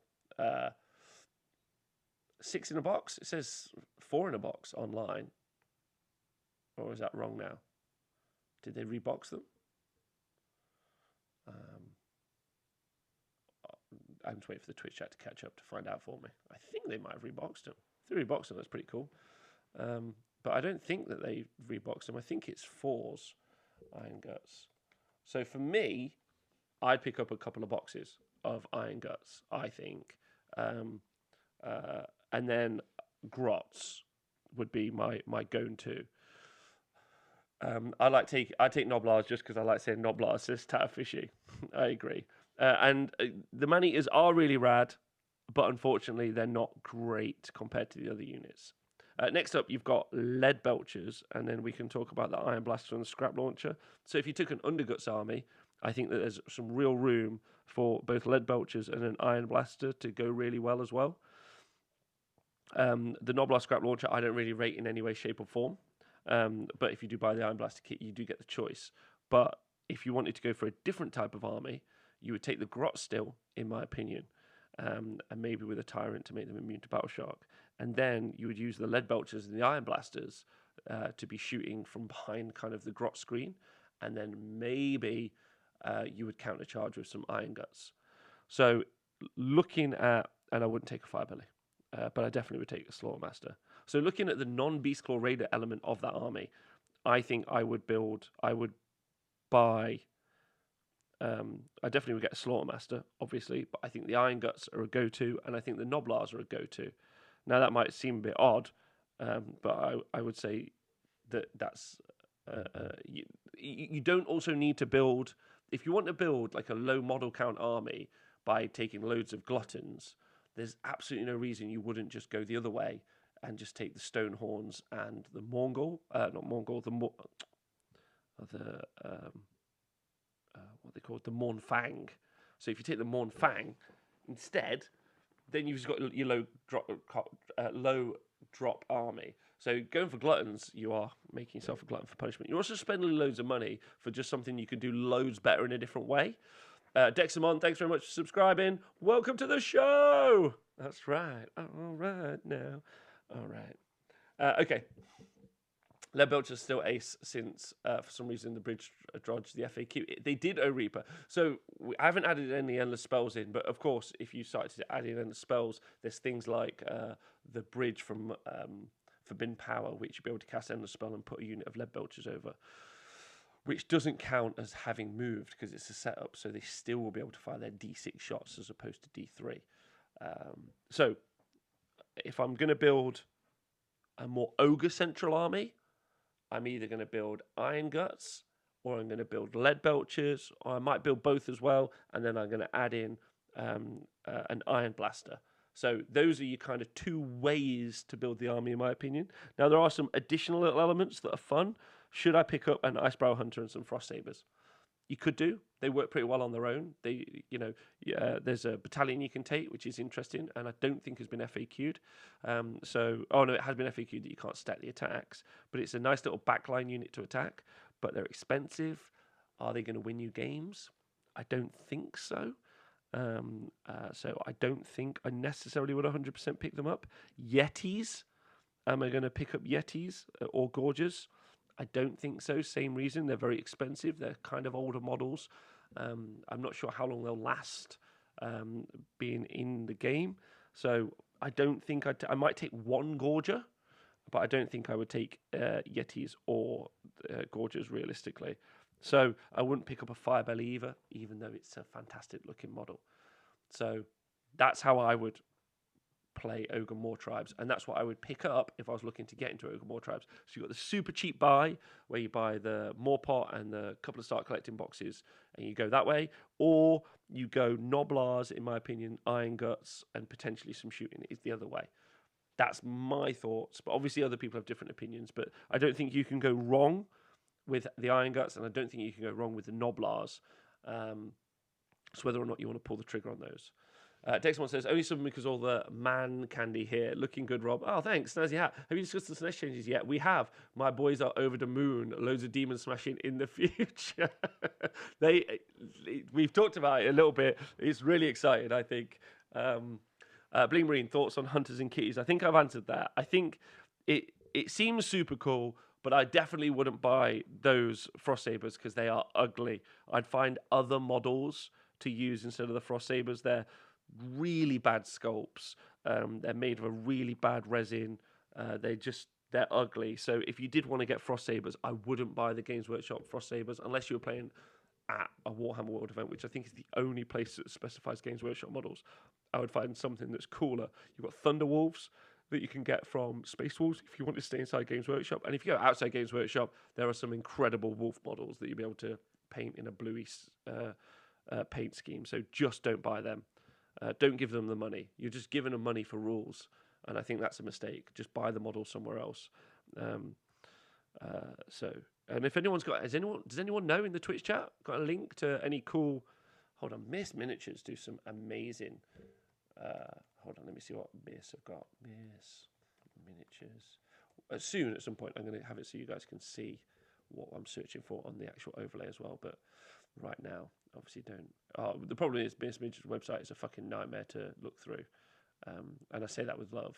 6 in a box? It says 4 in a box online. Or is that wrong now? Did they rebox them? I'm just waiting for the Twitch chat to catch up to find out for me. I think they might have reboxed them. If they reboxed them, that's pretty cool. But I don't think that they reboxed them. I think it's 4s Iron Guts. So for me, I'd pick up a couple of boxes of Iron Guts, I think. And then Grots would be my go-to. I take Noblars just because I like saying Noblars says Tatterfishy. I agree. And the Man-Eaters are really rad, but unfortunately they're not great compared to the other units. Next up, you've got Lead Belchers, and then we can talk about the Iron Blaster and the Scrap Launcher. So if you took an Underguts army, I think that there's some real room for both Lead Belchers and an Iron Blaster to go really well as well. The Noblar Scrap Launcher I don't really rate in any way, shape or form. But if you do buy the Iron Blaster kit, you do get the choice. But if you wanted to go for a different type of army, you would take the Grot still, in my opinion, and maybe with a Tyrant to make them immune to Battle Shock. And then you would use the Lead Belchers and the Iron Blasters to be shooting from behind kind of the Grot screen. And then maybe you would countercharge with some Iron Guts. So looking at, and I wouldn't take a Firebelly, but I definitely would take a Slaughtermaster. So looking at the non-Beastclaw Raider element of that army, I think I would buy... I definitely would get a Slaughtermaster, obviously, but I think the Iron Guts are a go-to, and I think the Noblars are a go-to. Now, that might seem a bit odd, but I would say that's... you don't also need to build... If you want to build like a low model count army by taking loads of Gluttons, there's absolutely no reason you wouldn't just go the other way and just take the Stonehorns and the Mongol... not Mongol, what they call the Mornfang. So if you take the Mornfang instead, then you've just got your low drop army. So going for Gluttons, you are making yourself a glutton for punishment. You're also spending loads of money for just something you could do loads better in a different way. Dexamon, thanks very much for subscribing. Welcome to the show. That's right. All right now. All right. Okay. Lead Belcher's still ace since, for some reason, the bridge dodged the FAQ. They did O-Reaper. So I haven't added any endless spells in, but of course, if you started to add in endless spells, there's things like the bridge from Forbidden Power, which you'll be able to cast endless spell and put a unit of Lead Belchers over, which doesn't count as having moved because it's a setup, so they still will be able to fire their D6 shots as opposed to D3. So if I'm going to build a more Ogre Central army, I'm either going to build Iron Guts or I'm going to build Lead Belchers, or I might build both as well, and then I'm going to add in an Iron Blaster. So those are your kind of two ways to build the army, in my opinion. Now, there are some additional little elements that are fun. Should I pick up an Icebrow Hunter and some Frost Sabers? You could do. They work pretty well on their own. There's a battalion you can take, which is interesting, and I don't think has been FAQ'd. It has been FAQ'd that you can't stack the attacks, but it's a nice little backline unit to attack, but they're expensive. Are they going to win you games? I don't think so. So I don't think I necessarily would 100% pick them up. Yetis. Am I going to pick up Yetis or Gorges? I don't think so. Same reason. They're very expensive. They're kind of older models. I'm not sure how long they'll last being in the game. So I don't think I might take one Gorger, but I don't think I would take Yetis or Gorges realistically. So I wouldn't pick up a Firebelly either, even though it's a fantastic looking model. So that's how I would play Ogre Moor Tribes, and that's what I would pick up if I was looking to get into Ogre Moor Tribes. So you've got the super cheap buy, where you buy the Moor Pot and the couple of start collecting boxes, and you go that way, or you go Noblars, in my opinion, Iron Guts, and potentially some shooting is the other way. That's my thoughts, but obviously other people have different opinions, but I don't think you can go wrong with the Iron Guts, and I don't think you can go wrong with the Noblars. So whether or not you want to pull the trigger on those. Dexmon says, only some because all the man candy here. Looking good, Rob. Oh, thanks. Snazzy hat. Have you discussed the SNES changes yet? We have. My boys are over the moon. Loads of demon smashing in the future. We've talked about it a little bit. It's really exciting, I think. Bling Marine, thoughts on Hunters and Kitties? I think I've answered that. I think it seems super cool, but I definitely wouldn't buy those Frost Sabers because they are ugly. I'd find other models to use instead of the Frost Sabers. They're really bad sculpts. They're made of a really bad resin. They're ugly. So if you did want to get Frost Sabers, I wouldn't buy the Games Workshop Frost Sabers unless you were playing at a Warhammer World event, which I think is the only place that specifies Games Workshop models. I would find something that's cooler. You've got Thunder Wolves that you can get from Space Wolves if you want to stay inside Games Workshop. And if you go outside Games Workshop, there are some incredible wolf models that you'll be able to paint in a bluey paint scheme. So just don't buy them. Don't give them the money. You're just giving them money for rules, and I think that's a mistake. Just buy the model somewhere else. And if anyone's got, does anyone know in the Twitch chat got a link to any cool? Hold on, Miss Miniatures do some amazing. Hold on, let me see what Miss have got. Miss Miniatures. Soon, at some point, I'm going to have it so you guys can see what I'm searching for on the actual overlay as well. But right now, obviously don't. The problem is Miss Miniatures' website is a fucking nightmare to look through. And I say that with love.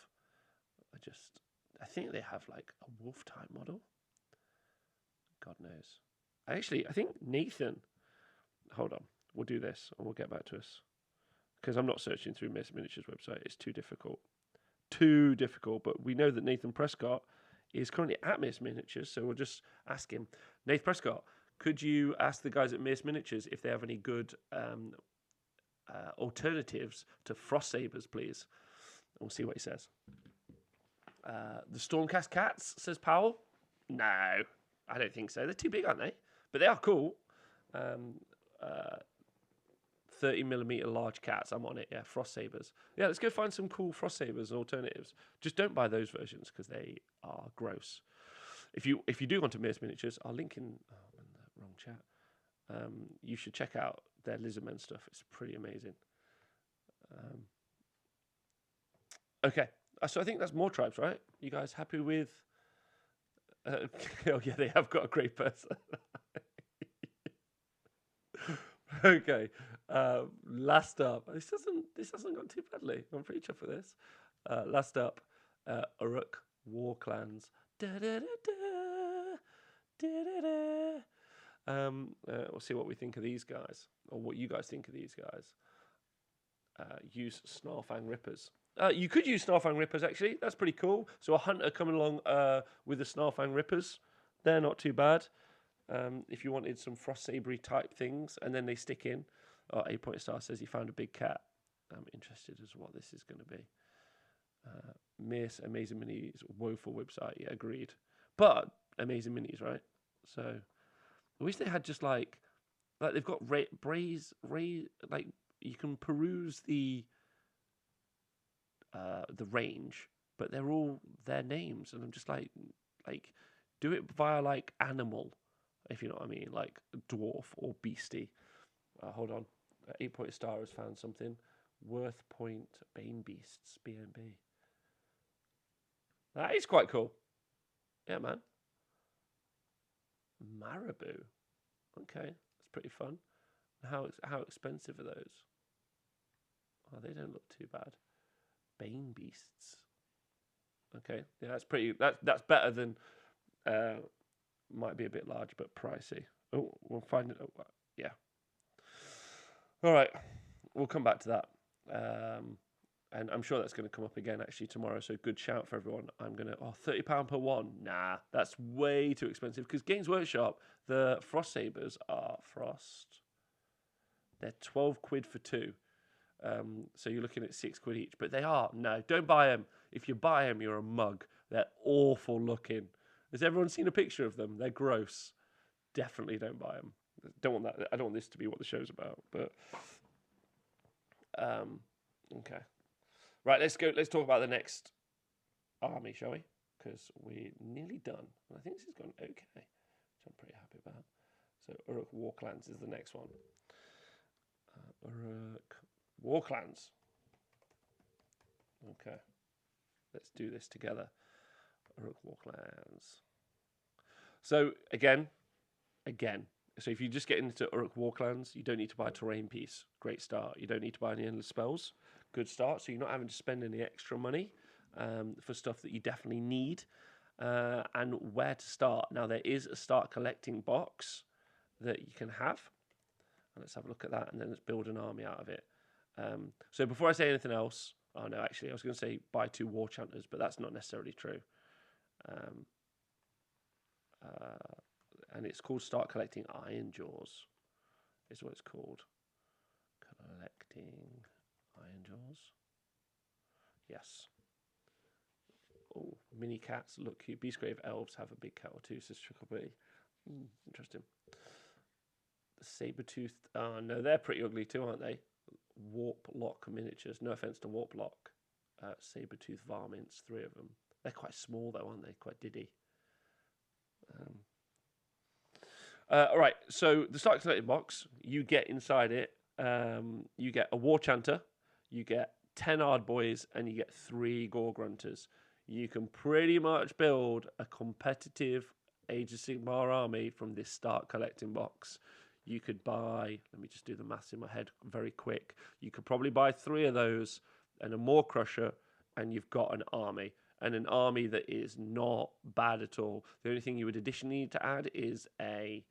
I think they have like a wolf type model. God knows. I think Nathan. Hold on. We'll do this and we'll get back to us. Because I'm not searching through Miss Miniatures' website. It's too difficult. Too difficult. But we know that Nathan Prescott is currently at Miss Miniatures. So we'll just ask him. Nathan Prescott, could you ask the guys at Miss Miniatures if they have any good alternatives to Frost Sabers, please? And we'll see what he says. The Stormcast Cats, says Powell. No, I don't think so. They're too big, aren't they? But they are cool. 30mm large cats. I'm on it. Yeah, Frost Sabers. Yeah, let's go find some cool Frost Sabers and alternatives. Just don't buy those versions because they are gross. If you do want to Miss Miniatures, I'll link in. Oh, I'm in the wrong chat. You should check out their Lizardmen stuff. It's pretty amazing. Okay, so I think that's more tribes, right? You guys happy with? Oh yeah, they have got a great person. Okay, last up. This hasn't gone too badly. I'm pretty chuffed with this. Last up, Uruk War Clans. We'll see what we think of these guys, or what you guys think of these guys. Use Snarlfang Rippers. You could use Snarlfang Rippers, actually. That's pretty cool. So a hunter coming along with the Snarlfang Rippers. They're not too bad. If you wanted some Frost Sabery type things, and then they stick in. 8 Point Star says he found a big cat. I'm interested as to what this is going to be. Miss Amazing Minis woeful website. Yeah, agreed. But Amazing Minis, right? So I wish they had just like they've got like you can peruse the range, but they're all their names, and I'm just like do it via like animal, if you know what I mean, like dwarf or beastie. Hold on, 8 Point Star has found something. Worth Point Bane Beasts BNB. That is quite cool. Yeah, man. Marabou. Okay, that's pretty fun. How expensive are those? Oh, they don't look too bad. Bane beasts. Okay, yeah, that's pretty. That's better than. Might be a bit large, but pricey. Oh, we'll find it. Oh, yeah. All right, we'll come back to that. And I'm sure that's going to come up again actually tomorrow. So good shout for everyone. I'm going to, £30 per one. Nah, that's way too expensive because Games Workshop, the Frost Sabers are Frost. They're 12 quid for two. So you're looking at £6 each. But they are, no, don't buy them. If you buy them, you're a mug. They're awful looking. Has everyone seen a picture of them? They're gross. Definitely don't buy them. Don't want that. I don't want this to be what the show's about. But, okay. Right, let's go. Let's talk about the next army, shall we? Because we're nearly done. And I think this has gone okay, which I'm pretty happy about. So Uruk Warclans is the next one. Uruk Warclans. Okay. Let's do this together. Uruk Warclans. So again. So if you just get into Uruk Warclans, you don't need to buy a terrain piece. Great start. You don't need to buy any endless spells. Good start. So you're not having to spend any extra money for stuff that you definitely need. And where to start. Now, there is a start collecting box that you can have. And let's have a look at that, and then let's build an army out of it. So before I say anything else, oh no, actually, I was going to say buy 2 war chanters, but that's not necessarily true. And it's called Start Collecting Iron Jaws, is what it's called. Collecting Iron Jaws. Yes. Oh, mini cats look cute. Beastgrave elves have a big cat or two, says Trickle B. Interesting. The saber-toothed. Oh, no, they're pretty ugly too, aren't they? Warp Lock miniatures. No offense to Warp Lock. Saber-toothed varmints, 3 of them. They're quite small, though, aren't they? Quite diddy. All right, so the Start Collecting box, you get inside it, you get a War Chanter, you get 10 Ard Boys, and you get 3 Gore Grunters. You can pretty much build a competitive Age of Sigmar army from this Start Collecting box. You could buy, let me just do the maths in my head very quick. You could probably buy 3 of those and a Maw Crusher, and you've got an army. And an army that is not bad at all. The only thing you would additionally need to add is a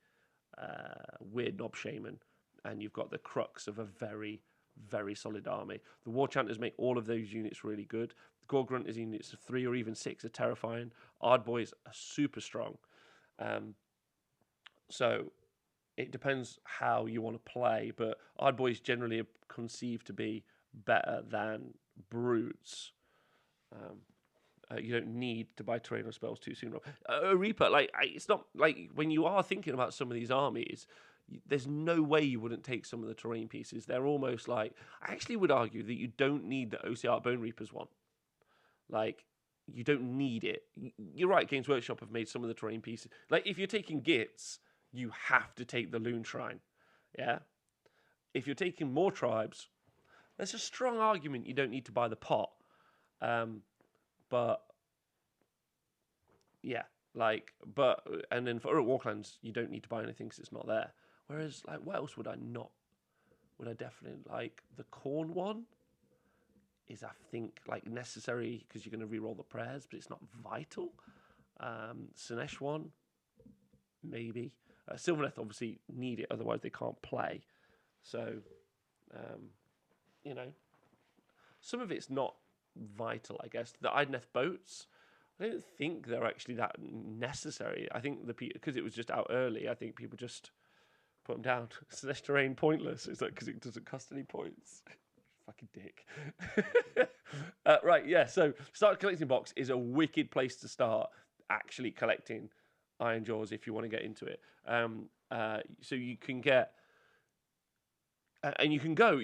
Weird Knob Shaman, and you've got the crux of a very, very solid army. The War Chanters make all of those units really good. The Gore Grunters units of 3 or even 6 are terrifying. Ard Boys are super strong. So it depends how you want to play, but Ard Boys generally are conceived to be better than Brutes. You don't need to buy terrain or spells too soon. Reaper, it's not like when you are thinking about some of these armies, there's no way you wouldn't take some of the terrain pieces. They're almost like, I actually would argue that you don't need the OCR Bone Reapers one. Like, you don't need it. You're right, Games Workshop have made some of the terrain pieces. Like, if you're taking Gits, you have to take the Loon Shrine. Yeah? If you're taking more tribes, there's a strong argument you don't need to buy the pot. But yeah, and then for Uruk Warclans, you don't need to buy anything because it's not there. Whereas, what else would I not? Would I definitely like the Corn one? Is I think necessary because you're going to reroll the prayers, but it's not vital. Sinesh one, maybe. Sylvaneth obviously need it, otherwise they can't play. So, some of it's not vital, I guess. The Idneth boats, I don't think they're actually that necessary. I think because it was just out early, I think people just put them down. Sinesh terrain pointless. It's because it doesn't cost any points. Fucking dick. Right, yeah. So Start Collecting box is a wicked place to start actually collecting Iron Jaws if you want to get into it. So you can get, and you can go.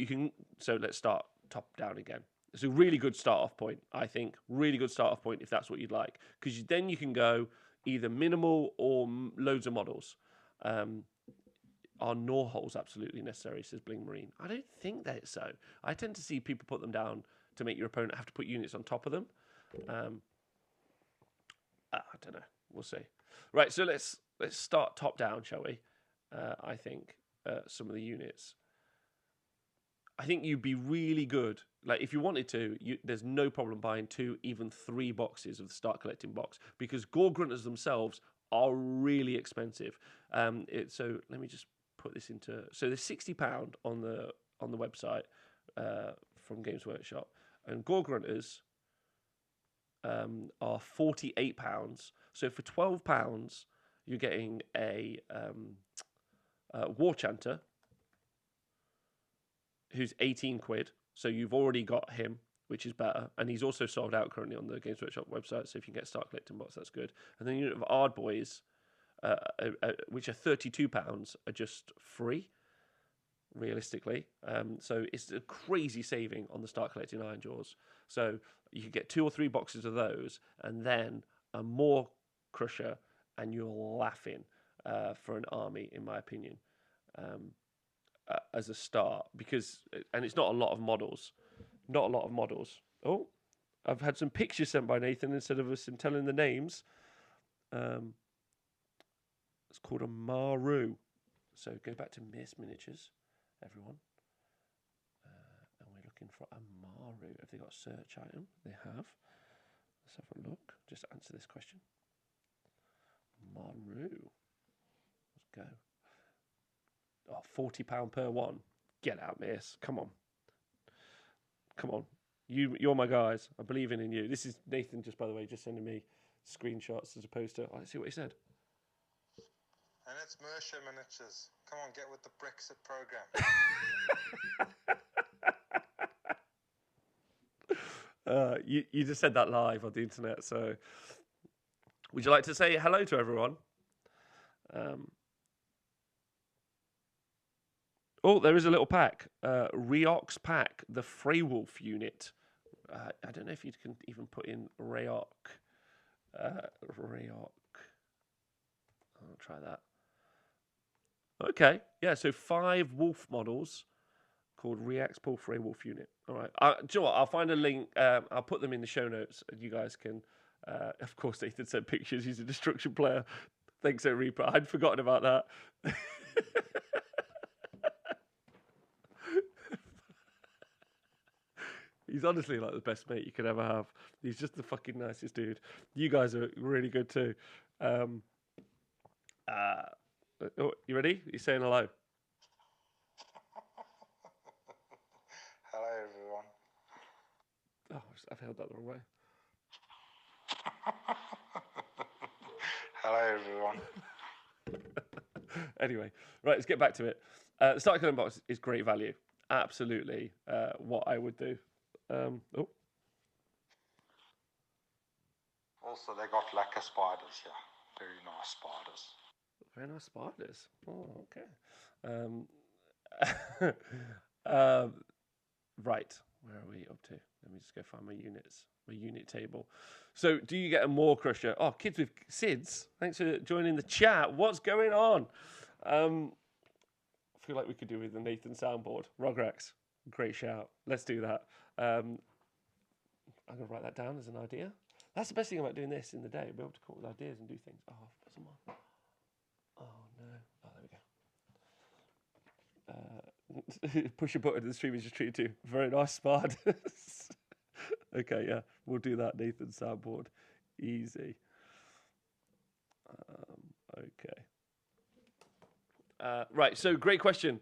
So let's start top down again. It's a really good start-off point, I think. Really good start-off point if that's what you'd like. Because then you can go either minimal or loads of models. Are Gnaw holes absolutely necessary, says Bling Marine? I don't think that's so. I tend to see people put them down to make your opponent have to put units on top of them. I don't know. We'll see. Right, so let's start top down, shall we? I think some of the units. I think you'd be really good. Like if you wanted to, there's no problem buying 2, even 3 boxes of the Start Collecting box because Gore Grunters themselves are really expensive. So let me just put this into. So there's £60 on the website from Games Workshop, and Gore Grunters are £48. So for £12, you're getting a War Chanter, who's 18 quid. So you've already got him, which is better. And he's also sold out currently on the Games Workshop website. So if you can get Start Collecting box, that's good. And then you have Ard Boys, which are £32, are just free, realistically. So it's a crazy saving on the Start Collecting Iron Jaws. So you could get 2 or 3 boxes of those, and then a more Crusher, and you're laughing for an army, in my opinion. As a start, and it's not a lot of models. Oh, I've had some pictures sent by Nathan instead of us telling the names. It's called a Maru. So go back to Miss Miniatures, everyone. And we're looking for a Maru. Have they got a search item? They have. Let's have a look. Just answer this question. Maru. Let's go. Oh, £40 per one. Get out, miss. Come on. You're my guys. I'm believing in you. This is Nathan, just by the way, just sending me screenshots as opposed to. Let's see what he said. And it's Mercer Miniatures. Come on, get with the Brexit program. You just said that live on the internet. So, would you like to say hello to everyone? Oh, there is a little pack. Reox pack, the Freywolf unit. I don't know if you can even put in Reoc. Reoc. I'll try that. Okay, yeah, so 5 wolf models called Reax Paul Freywolf unit. All right. Do you know what? I'll find a link. I'll put them in the show notes, and you guys can. Of course, Nathan sent pictures. He's a destruction player. Thanks, Reaper. I'd forgotten about that. He's honestly like the best mate you could ever have. He's just the fucking nicest dude. You guys are really good too. Oh, you ready? You're saying hello. Hello, everyone. Oh, I've held that the wrong way. Hello, everyone. Anyway, right, let's get back to it. The Start Collecting box is great value. Absolutely what I would do. Also, they got lacquer spiders here. Very nice spiders. Very nice spiders. Oh, okay. Right, where are we up to? Let me just go find my units, my unit table. So, do you get a more Crusher? Oh, Kids with SIDS, thanks for joining the chat. What's going on? I feel like we could do with the Nathan soundboard. Rograx, great shout. Let's do that. I'm going to write that down as an idea. That's the best thing about doing this in the day. Be able to come up with ideas and do things. Oh, I've put some on. Oh, no. Oh, there we go. Push a button and the stream is just treated to. Very nice, spiders. Okay, yeah. We'll do that, Nathan soundboard. Easy. Okay. Right, so great question.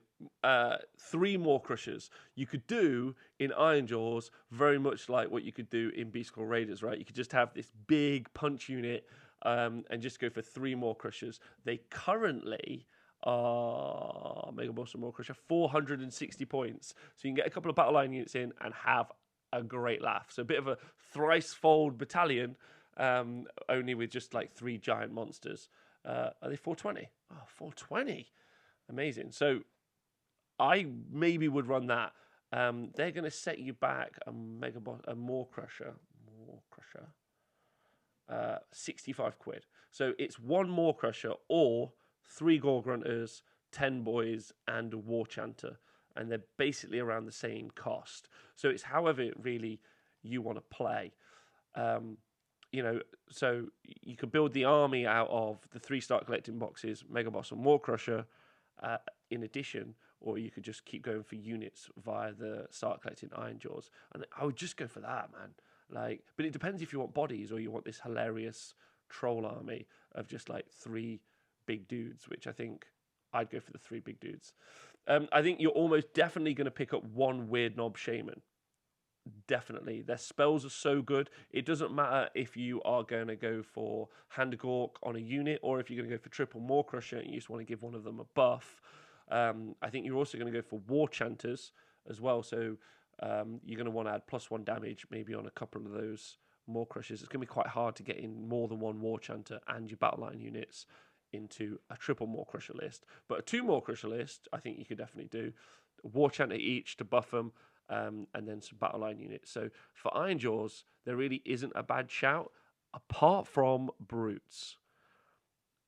3 more Crushers. You could do in Iron Jaws very much like what you could do in Beast Claw Raiders, right? You could just have this big punch unit and just go for 3 more Crushers. They currently are Mega Boss and more Crusher 460 points. So you can get a couple of battle line units in and have a great laugh. So a bit of a thrice-fold battalion, only with just like 3 giant monsters. Are they 420? Oh, 420. Amazing. So I maybe would run that. They're going to set you back a more Crusher, 65 quid. So it's 1 more Crusher or 3 Gore Grunters, 10 Boys, and a War Chanter, and they're basically around the same cost. So it's however really you want to play. So you could build the army out of the 3 Start Collecting boxes, Mega Boss and War Crusher, in addition, or you could just keep going for units via the start collecting Iron Jaws. And I would just go for that, man. Like, but it depends if you want bodies or you want this hilarious troll army of just like 3 big dudes, which I think I'd go for the 3 big dudes. I think you're almost definitely going to pick up 1 Weird Knob Shaman. Definitely. Their spells are so good. It doesn't matter if you are going to go for Hand Gork on a unit or if you're going to go for triple Maw Crusher and you just want to give one of them a buff. I think you're also going to go for War Chanters as well. So you're going to want to add +1 damage maybe on a couple of those Maw Crushers. It's going to be quite hard to get in more than 1 War Chanter and your battle line units into a triple Maw Crusher list. But a 2 Maw Crusher list, I think you could definitely do. War Chanter each to buff them. And then some battle line units. So for Iron Jaws, there really isn't a bad shout, apart from Brutes.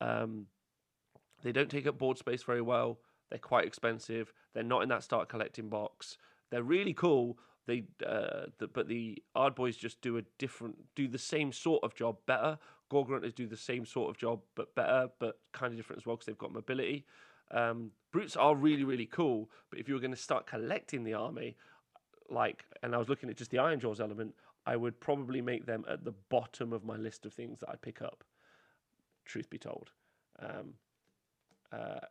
They don't take up board space very well. They're quite expensive. They're not in that start collecting box. They're really cool. But the Ard Boys just do the same sort of job better. Gorgrunters do the same sort of job but better, but kind of different as well because they've got mobility. Brutes are really, really cool, but if you were going to start collecting the army, and I was looking at just the Iron Jaws element, I would probably make them at the bottom of my list of things that I'd pick up, truth be told. And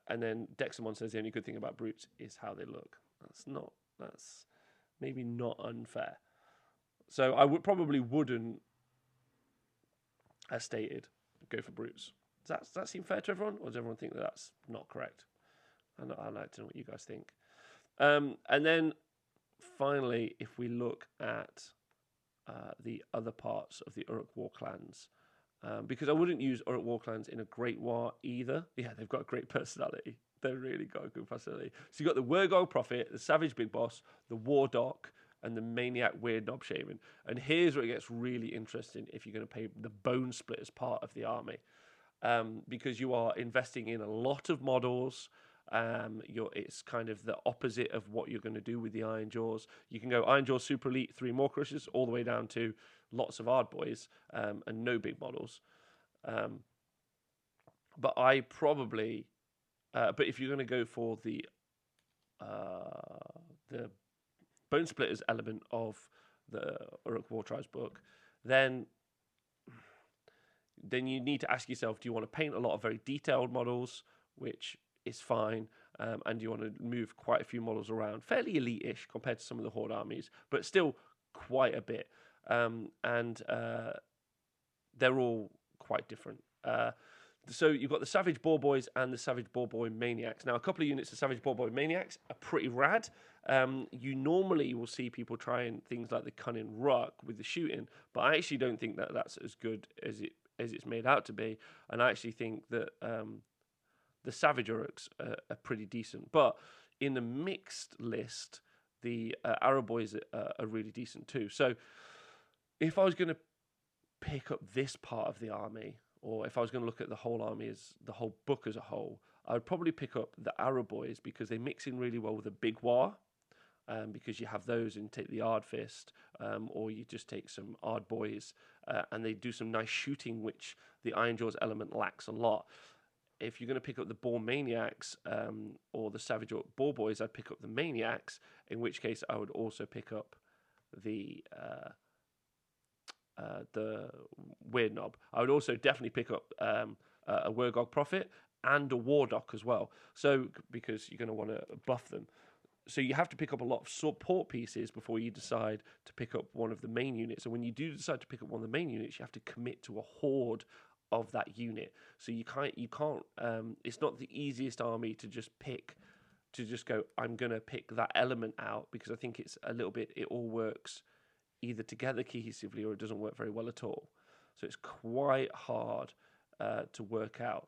then Dexamon says the only good thing about Brutes is how they look. That's maybe not unfair. So I wouldn't, as stated, go for Brutes. Does that seem fair to everyone, or does everyone think that that's not correct? I'd like to know what you guys think. And then finally, if we look at the other parts of the Uruk War clans, because I wouldn't use Uruk War clans in a Great War either. Yeah, they've got a great personality. They've really got a good personality. So you've got the Wergog Prophet, the Savage Big Boss, the War Doc, and the Maniac Weird Knob Shaman. And here's where it gets really interesting if you're going to pay the Bone Splitters part of the army. Because you are investing in a lot of models. It's kind of the opposite of what you're going to do with the Iron Jaws. You can go Iron Jaws Super Elite, 3 Maw Crushers, all the way down to lots of Ard Boys and no big models. But if you're going to go for the Bone Splitters element of the Uruk War Tribes book, then you need to ask yourself, do you want to paint a lot of very detailed models, which is fine, and you want to move quite a few models around, fairly elite-ish compared to some of the Horde armies, but still quite a bit. And they're all quite different. So you've got the Savage Boar Boys and the Savage Boar Boy Maniacs. Now, a couple of units of Savage Boar Boy Maniacs are pretty rad. You normally will see people trying things like the Cunning Ruck with the shooting, but I actually don't think that that's as good as it's made out to be. And I actually think that the Savage Uruks are pretty decent. But in the mixed list, the Arrow Boys are really decent too. So if I was going to pick up this part of the army, or if I was going to look at the whole army as the whole book as a whole, I would probably pick up the Arrow Boys because they mix in really well with a Big War. Because you have those and take the Ard Fist, or you just take some Ard Boys, and they do some nice shooting, which the Iron Jaws element lacks a lot. If you're going to pick up the Boar Maniacs or the Savage Boar Boys, I'd pick up the Maniacs, in which case I would also pick up the Weird Knob. I would also definitely pick up a Wergog Prophet and a War Doc as well. So, because you're going to want to buff them. So you have to pick up a lot of support pieces before you decide to pick up one of the main units. And when you do decide to pick up one of the main units, you have to commit to a horde of that unit. So you can't. It's not the easiest army to just go, I'm going to pick that element out, because I think it's a little bit, it all works either together cohesively or it doesn't work very well at all. So it's quite hard to work out.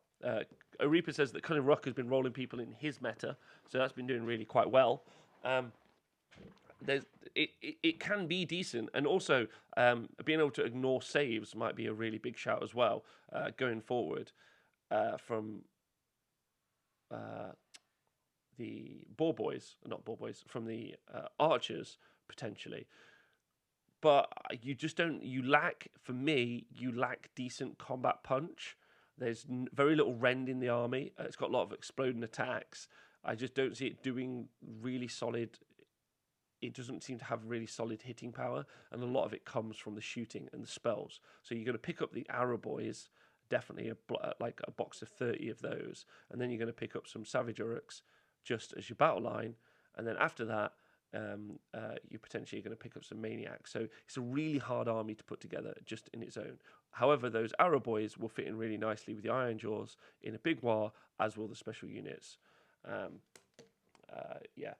Arepa says that Cunning Ruck has been rolling people in his meta, so that's been doing really quite well. It can be decent, and also being able to ignore saves might be a really big shout as well going forward from the from the archers potentially. But you just don't. You lack decent combat punch. There's very little rend in the army. It's got a lot of exploding attacks. I just don't see it doing really solid. It doesn't seem to have really solid hitting power, and a lot of it comes from the shooting and the spells. So you're going to pick up the arrow boys, definitely like a box of 30 of those, and then you're going to pick up some savage urks just as your battle line, and then after that, you're potentially going to pick up some maniacs. So it's a really hard army to put together just in its own. However, those arrow boys will fit in really nicely with the iron jaws in a big war, as will the special units. Yeah.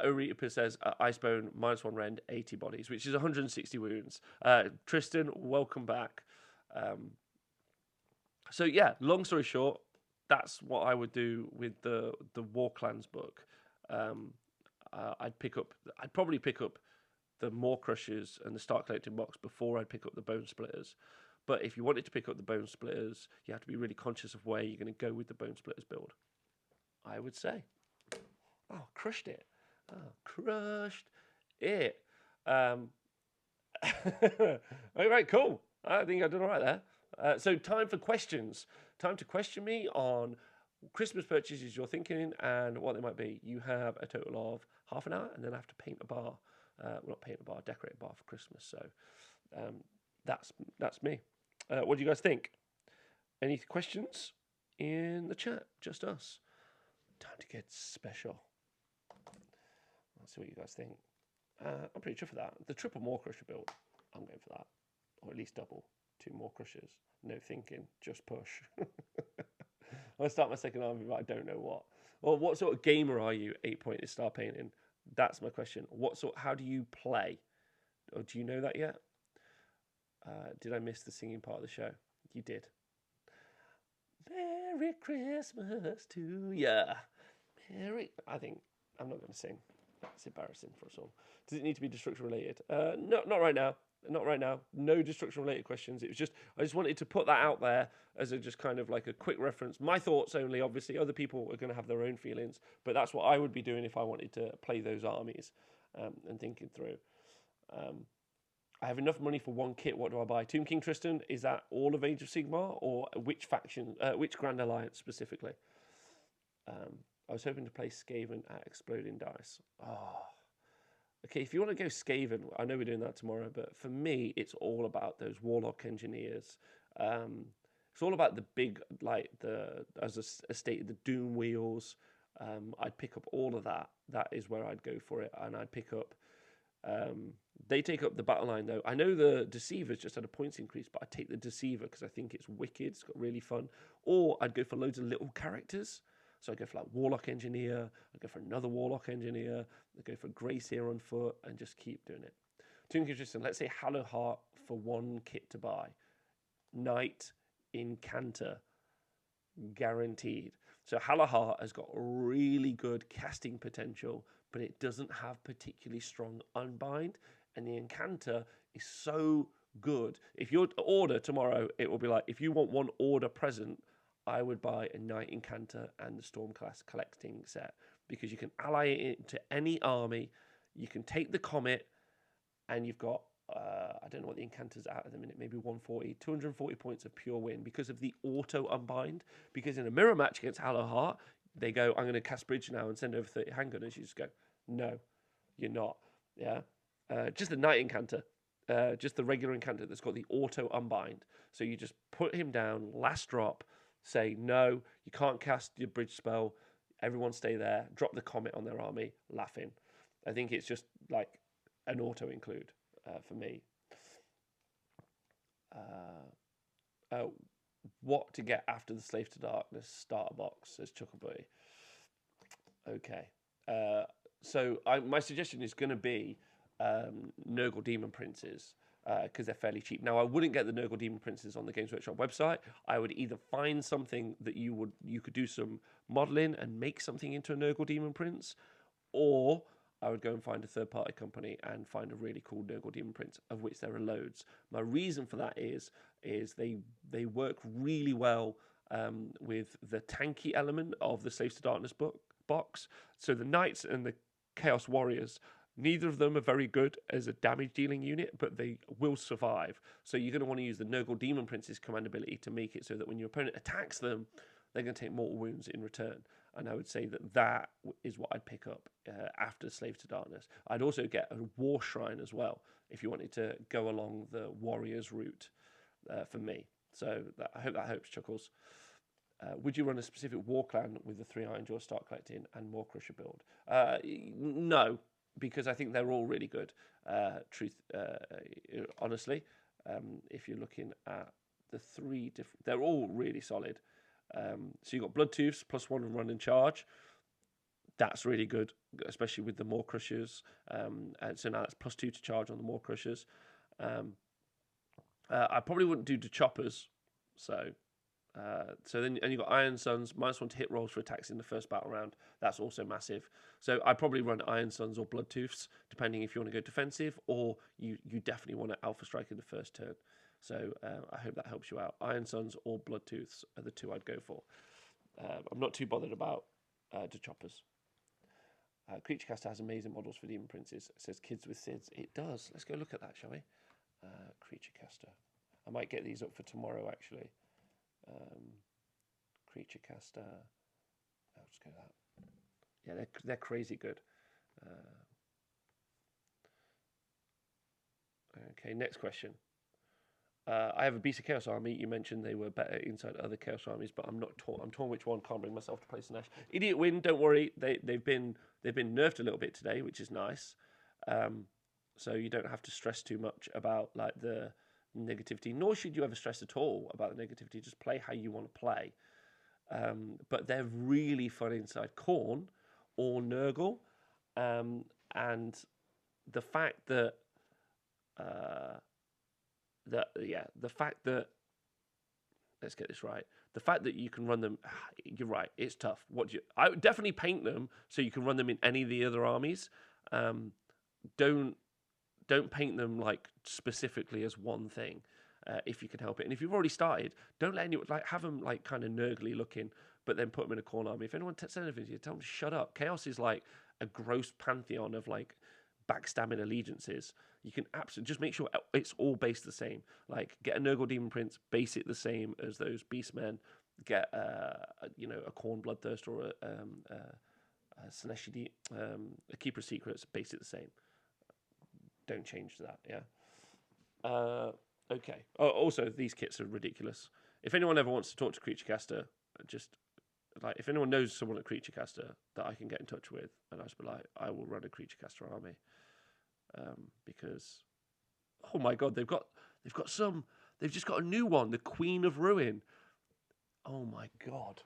Orepa says Icebone -1 rend, 80 bodies, which is 160 wounds. Tristan, welcome back. So yeah, long story short, that's what I would do with the War Clans book. I'd probably pick up the Maw Crushers and the Start Collecting box before I'd pick up the Bone Splitters. But if you wanted to pick up the Bone Splitters, you have to be really conscious of where you're going to go with the Bone Splitters build, I would say. Oh, crushed it. Oh, crushed it. All right, cool. I think I've done all right there. So time for questions. Time to question me on Christmas purchases you're thinking and what they might be. You have a total of half an hour, and then I have to paint a bar. Well, not paint a bar, decorate a bar for Christmas. So that's me. What do you guys think? Any questions in the chat? Just us. Time to get special. Let's see what you guys think. I'm pretty sure for that. The triple Maw Crusher build, I'm going for that. Or at least double. 2 Maw Crushers. No thinking, just push. I'll start my second army, but I don't know what. Well, what sort of gamer are you, 8-pointed star painting? That's my question. How do you play? Or do you know that yet? Did I miss the singing part of the show? You did. Merry Christmas to ya. I'm not going to sing. That's embarrassing for us all. Does it need to be destruction related? No, not right now. Not right now. No destruction related questions. I just wanted to put that out there as just kind of like a quick reference. My thoughts only, obviously. Other people are going to have their own feelings, but that's what I would be doing if I wanted to play those armies and thinking through. I have enough money for 1 kit. What do I buy? Tomb King Tristan, is that all of Age of Sigmar or which faction, which Grand Alliance specifically? I was hoping to play Skaven at Exploding Dice. Oh. Okay, if you want to go Skaven, I know we're doing that tomorrow, but for me, it's all about those Warlock Engineers. It's all about the big, like, as I stated, the Doom Wheels. I'd pick up all of that. That is where I'd go for it. And I'd pick up... they take up the battle line, though. I know the Deceiver's just had a points increase, but I'd take the Deceiver because I think it's wicked. It's got really fun. Or I'd go for loads of little characters. So I'd go for like Warlock Engineer, I'd go for another Warlock Engineer, I'd go for Grace here on foot, and just keep doing it. Tomb King Tristan, let's say Hallow Heart for 1 kit to buy. Knight Incanter, guaranteed. So Hallow Heart has got really good casting potential, but it doesn't have particularly strong unbind, and the Incanter is so good. If you order tomorrow, it will be like, if you want 1 order present, I would buy a Knight Incanter and the Stormcast collecting set because you can ally it into any army. You can take the Comet, and you've got, I don't know what the Incanter's at the minute, maybe 140, 240 points of pure win because of the auto unbind. Because in a mirror match against Hallow Heart, they go, I'm going to cast Bridge now and send over 30 handgunners. You just go, no, you're not. Yeah, just the Knight Incanter. Just the regular Incanter that's got the auto unbind. So you just put him down, last drop, say, no, you can't cast your bridge spell. Everyone stay there. Drop the Comet on their army. Laughing. I think it's just like an auto include for me. What to get after the Slave to Darkness starter box, says Chuckleberry. Okay. So my suggestion is going to be Nurgle Demon Princes. Because they're fairly cheap. Now, I wouldn't get the Nurgle Demon Princes on the Games Workshop website. I would either find something that you could do some modelling and make something into a Nurgle Demon Prince, or I would go and find a third-party company and find a really cool Nurgle Demon Prince, of which there are loads. My reason for that is they work really well with the tanky element of the Slaves to Darkness box. So the Knights and the Chaos Warriors Neither of them are very good as a damage dealing unit, but they will survive. So you're going to want to use the Nurgle Demon Prince's command ability to make it so that when your opponent attacks them, they're going to take mortal wounds in return. And I would say that is what I'd pick up after Slave to Darkness. I'd also get a War Shrine as well if you wanted to go along the Warriors route for me. So I hope that helps, Chuckles. Would you run a specific war clan with the 3 Iron Jaw start collecting and Maw Crusher build? No, because I think they're all really good. Honestly, if you're looking at the 3 different, they're all really solid. So you've got Bloodtooths +1 run and charge. That's really good, especially with the Maw Crushers. And so now it's +2 to charge on the Maw Crushers. I probably wouldn't do the choppers. So then, and you've got Iron Sons, -1 to hit rolls for attacks in the first battle round. That's also massive. So I'd probably run Iron Sons or Bloodtooths, depending if you want to go defensive or you definitely want to Alpha Strike in the first turn. So I hope that helps you out. Iron Sons or Bloodtooths are the 2 I'd go for. I'm not too bothered about the choppers. Creature Caster has amazing models for Demon Princes. It says Kids with SIDS. It does. Let's go look at that, shall we? Creature Caster. I might get these up for tomorrow, actually. Creature Caster. I'll just go that. Yeah, they're crazy good. Okay, next question. I have a Beast of Chaos army. You mentioned they were better inside other Chaos armies, but I'm not torn. I'm torn which one. Can't bring myself to play Slanesh. Idiot Win. Don't worry. They've been nerfed a little bit today, which is nice. So you don't have to stress too much about like the negativity. Nor should you ever stress at all about the negativity. Just play how you want to play. But they're really fun inside Khorne or Nurgle, and the fact that. The fact that, let's get this right. The fact that you can run them, you're right. It's tough. I would definitely paint them so you can run them in any of the other armies. Don't paint them like specifically as one thing, if you can help it. And if you've already started, don't let anyone have them like kind of nurgly looking, but then put them in a Khorne army. If anyone says anything to you, tell them to shut up. Chaos is like a gross pantheon of like backstabbing allegiances. You can absolutely just make sure it's all based the same. Like get a Nurgle Demon Prince, base it the same as those Beastmen. Get a Khorne Bloodthirst or a Slanesh, a Keeper of Secrets, base it the same. Don't change that. Yeah. Okay. Oh, also, these kits are ridiculous. If anyone ever wants to talk to Creature Caster, just like if anyone knows someone at Creature Caster that I can get in touch with, and I just be like, I will run a Creature Caster army. Because, oh my god, they've just got a new one, the Queen of Ruin. Oh my god,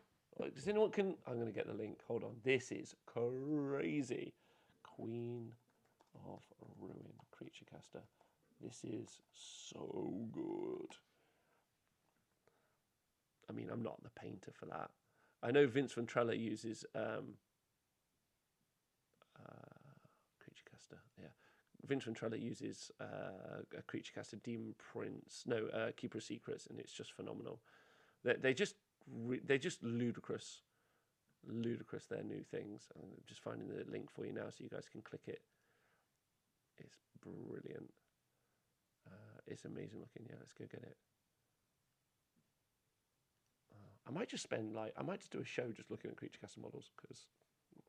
does anyone I'm going to get the link. Hold on, this is crazy. Queen of Ruin Creature Caster. This is so good. I mean, I'm not the painter for that. I know Vince Ventrella uses Creature Caster. Yeah. Vince Ventrella uses a Creature Caster Demon Prince, Keeper of Secrets, and it's just phenomenal. They're just ludicrous, their new things. I'm just finding the link for you now so you guys can click it. It's brilliant. It's amazing looking. Yeah, let's go get it. I might just do a show just looking at Creature Caster models because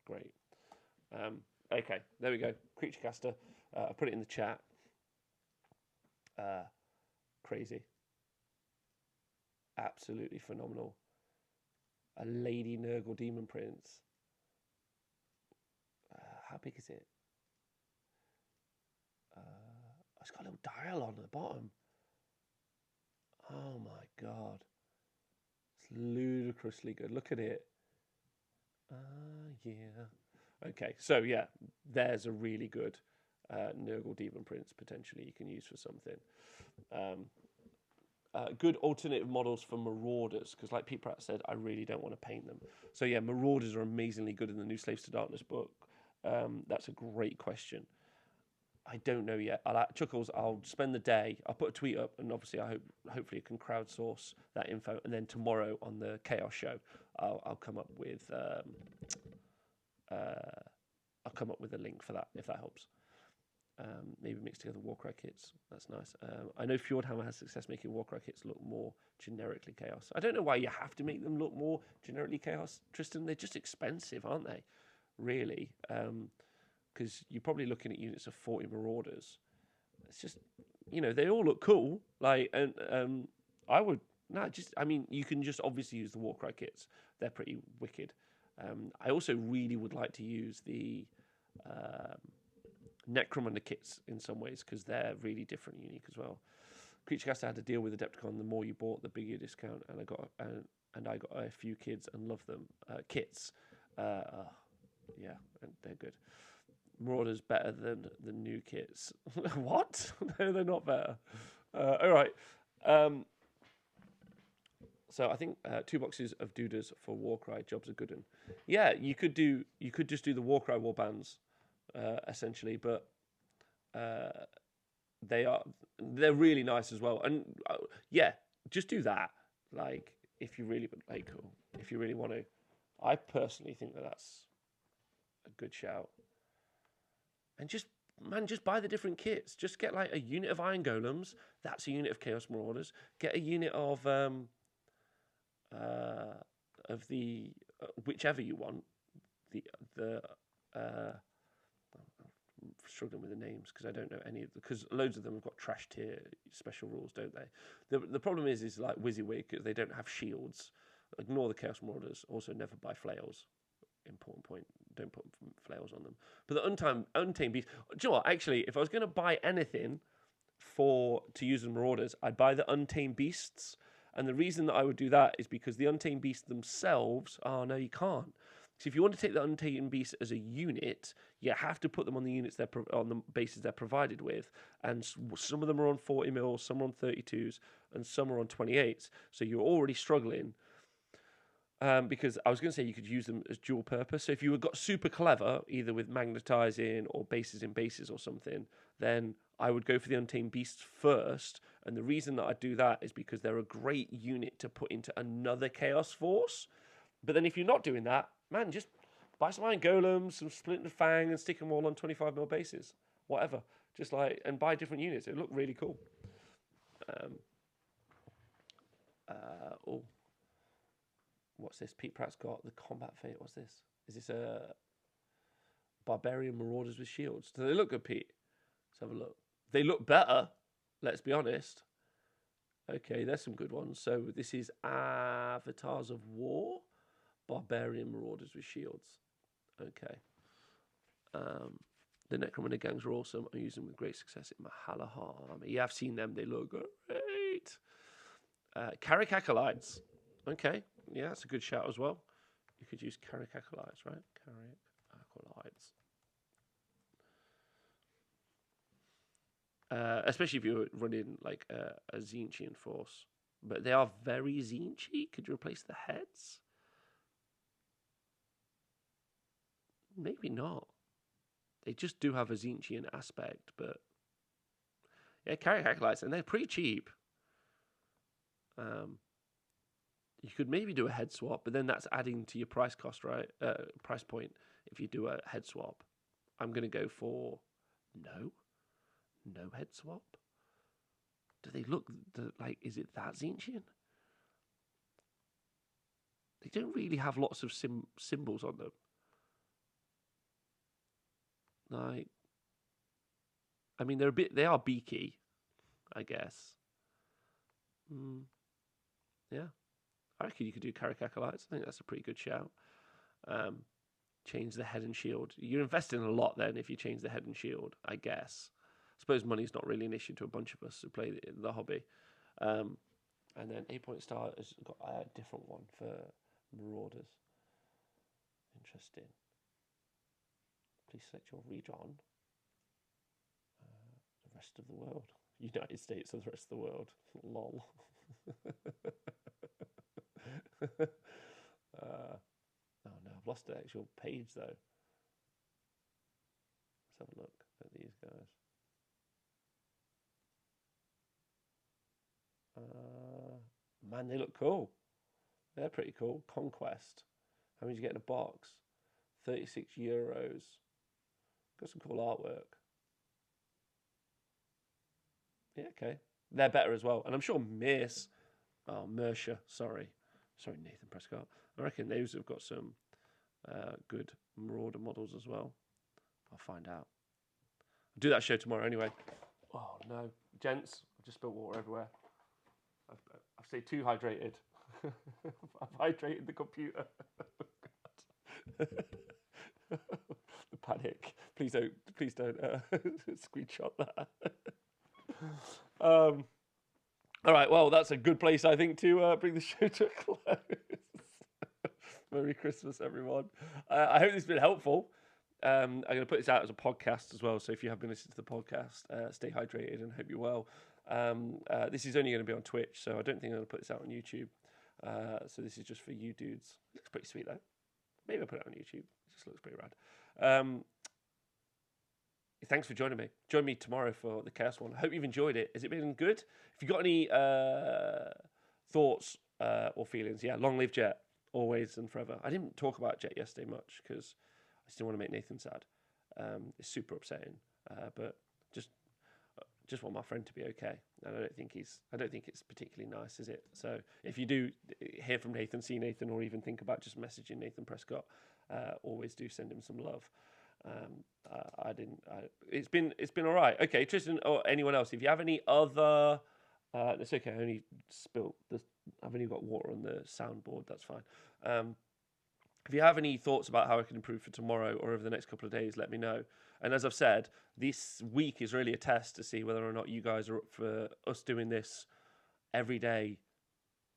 great. Okay, there we go. Creature Caster. I put it in the chat. Crazy. Absolutely phenomenal. A Lady Nurgle Demon Prince. How big is it? It's got a little dial on the bottom. Oh my god. It's ludicrously good. Look at it. Yeah. Okay, so yeah, there's a really good Nurgle Demon Prince potentially you can use for something. Good alternative models for Marauders, because like Pete Pratt said, I really don't want to paint them. So yeah, Marauders are amazingly good in the new Slaves to Darkness book. That's a great question. I don't know yet. Chuckles, I'll spend the day. I'll put a tweet up, and obviously hopefully I can crowdsource that info. And then tomorrow on the Chaos Show, I'll come up with a link for that, if that helps. Maybe mix together Warcry kits. That's nice. I know Fjordhammer has success making Warcry kits look more generically chaos. I don't know why you have to make them look more generically chaos, Tristan. They're just expensive, aren't they? Really, because you're probably looking at units of 40 Marauders. It's just, they all look cool. Like, and I would I mean, you can just obviously use the Warcry kits. They're pretty wicked. I also really would like to use the Necromunda kits in some ways because they're really different and unique as well. Creaturecaster had to deal with Adepticon. The more you bought, the bigger discount, and I got a few kids and love them. Kits, yeah, and they're good. Marauders better than the new kits. What? No, they're not better. All right. So I think 2 boxes of Dudas for Warcry jobs are good. And yeah, you could just do the Warcry warbands essentially, but they're really nice as well. And yeah, just do that. Like if you really want to. I personally think that's a good shout. And just buy the different kits. Just get like a unit of Iron Golems. That's a unit of Chaos Marauders. Get a unit of the whichever you want. I'm struggling with the names because I don't know any of because loads of them have got trash tier special rules, don't they? The problem is like WYSIWYG, they don't have shields. Ignore the Chaos Marauders. Also, never buy flails. Important point. Don't put flails on them. But the Untamed Beast. Do you know what? Actually, if I was going to buy anything to use as Marauders, I'd buy the Untamed Beasts. And the reason that I would do that is because the Untamed Beasts themselves. Oh no, you can't. So if you want to take the Untamed Beast as a unit, you have to put them on the units on the bases they're provided with, and some of them are on 40 mils, some are on 32s, and some are on 28s. So you're already struggling. Because I was going to say you could use them as dual purpose. So if you got super clever, either with magnetizing or bases in bases or something, then I would go for the Untamed Beasts first. And the reason that I do that is because they're a great unit to put into another Chaos Force. But then if you're not doing that, man, just buy some Iron Golems, some Splinter Fang, and stick them all on 25 mil bases. Whatever. Just and buy different units. It look really cool. What's this? Pete Pratt's got the Combat Fate. What's this? Is this a Barbarian Marauders with shields? Do they look good, Pete? Let's have a look. They look better, let's be honest. Okay, there's some good ones. So this is Avatars of War, Barbarian Marauders with shields. Okay. The Necromunda gangs are awesome. I use them with great success in Mahalaha army. Yeah, I've seen them. They look great. Carrick Acolytes. Okay. Yeah, that's a good shout as well. You could use Carrick Acolytes, right? Carrick Acolytes. Especially if you're running like a Tzeentchian force. But they are very Tzeentchy. Could you replace the heads? Maybe not. They just do have a Tzeentchian aspect, but yeah, Carrick Acolytes, and they're pretty cheap. You could maybe do a head swap, but then that's adding to your price cost, right? Price point if you do a head swap. I'm going to go for no head swap. Do they look like, is it that Tzeentchian? They don't really have lots of symbols on them. Like, I mean, they are beaky, I guess. Yeah. I reckon you could do Carrick Acolytes. I think that's a pretty good shout. Change the head and shield. You're investing a lot then if you change the head and shield, I guess. I suppose money's not really an issue to a bunch of us who play the hobby. And then 8 Point Star has got a different one for Marauders. Interesting. Please select your region. The rest of the world. United States or the rest of the world. Lol. Oh no, I've lost the actual page though. Let's have a look at these guys. Man, they look cool. They're pretty cool. Conquest. How many did you get in a box? €36. Got some cool artwork. Yeah, okay. They're better as well. And I'm sure Mercer, sorry, Nathan Prescott. I reckon those have got some good Marauder models as well. I'll find out. I'll do that show tomorrow anyway. Oh, no. Gents, I've just spilled water everywhere. I've stayed too hydrated. I've hydrated the computer. The panic. Please don't screenshot that. All right, well, that's a good place, I think, to bring the show to a close. Merry Christmas, everyone. I hope this has been helpful. I'm going to put this out as a podcast as well, so if you have been listening to the podcast, stay hydrated and hope you're well. This is only going to be on Twitch, so I don't think I'm going to put this out on YouTube. So this is just for you dudes. Looks pretty sweet, though. Maybe I'll put it on YouTube. It just looks pretty rad. Thanks for joining me. Join me tomorrow for the Chaos one. I hope you've enjoyed it. Has it been good? If you've got any thoughts or feelings, yeah, long live Jet, always and forever. I didn't talk about Jet yesterday much because I still want to make Nathan sad. It's super upsetting, but just want my friend to be okay. And I don't think it's particularly nice, is it? So if you do hear from Nathan, see Nathan, or even think about just messaging Nathan Prescott, always do send him some love. It's been all right. Okay, Tristan or anyone else, if you have any other, it's okay. I only spilt this. I've only got water on the soundboard. That's fine. If you have any thoughts about how I can improve for tomorrow or over the next couple of days, let me know. And as I've said, this week is really a test to see whether or not you guys are up for us doing this every day,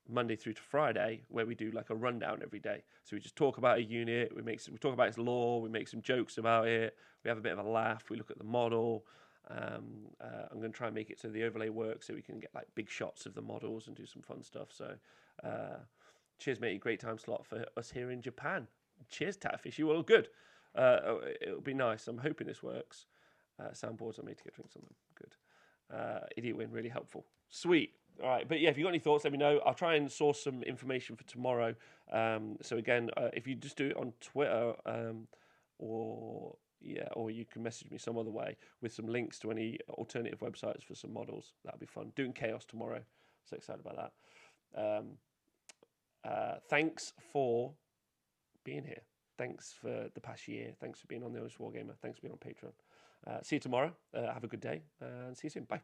Monday through to Friday, where we do like a rundown every day. So we just talk about a unit, we talk about its lore, we make some jokes about it, we have a bit of a laugh, we look at the model. I'm going to try and make it so the overlay works so we can get like big shots of the models and do some fun stuff. So cheers, matey. Great time slot for us here in Japan. Cheers, Tatfish. You all good. It'll be nice. I'm hoping this works. Soundboards are made to get drinks on them. Good. Idiot win, really helpful. Sweet. All right, but yeah, if you've got any thoughts, let me know. I'll try and source some information for tomorrow. So again, if you just do it on Twitter, or you can message me some other way with some links to any alternative websites for some models. That'll be fun. Doing Chaos tomorrow. So excited about that. Thanks for being here. Thanks for the past year. Thanks for being on the Honest Wargamer. Thanks for being on Patreon. See you tomorrow. Have a good day and see you soon. Bye.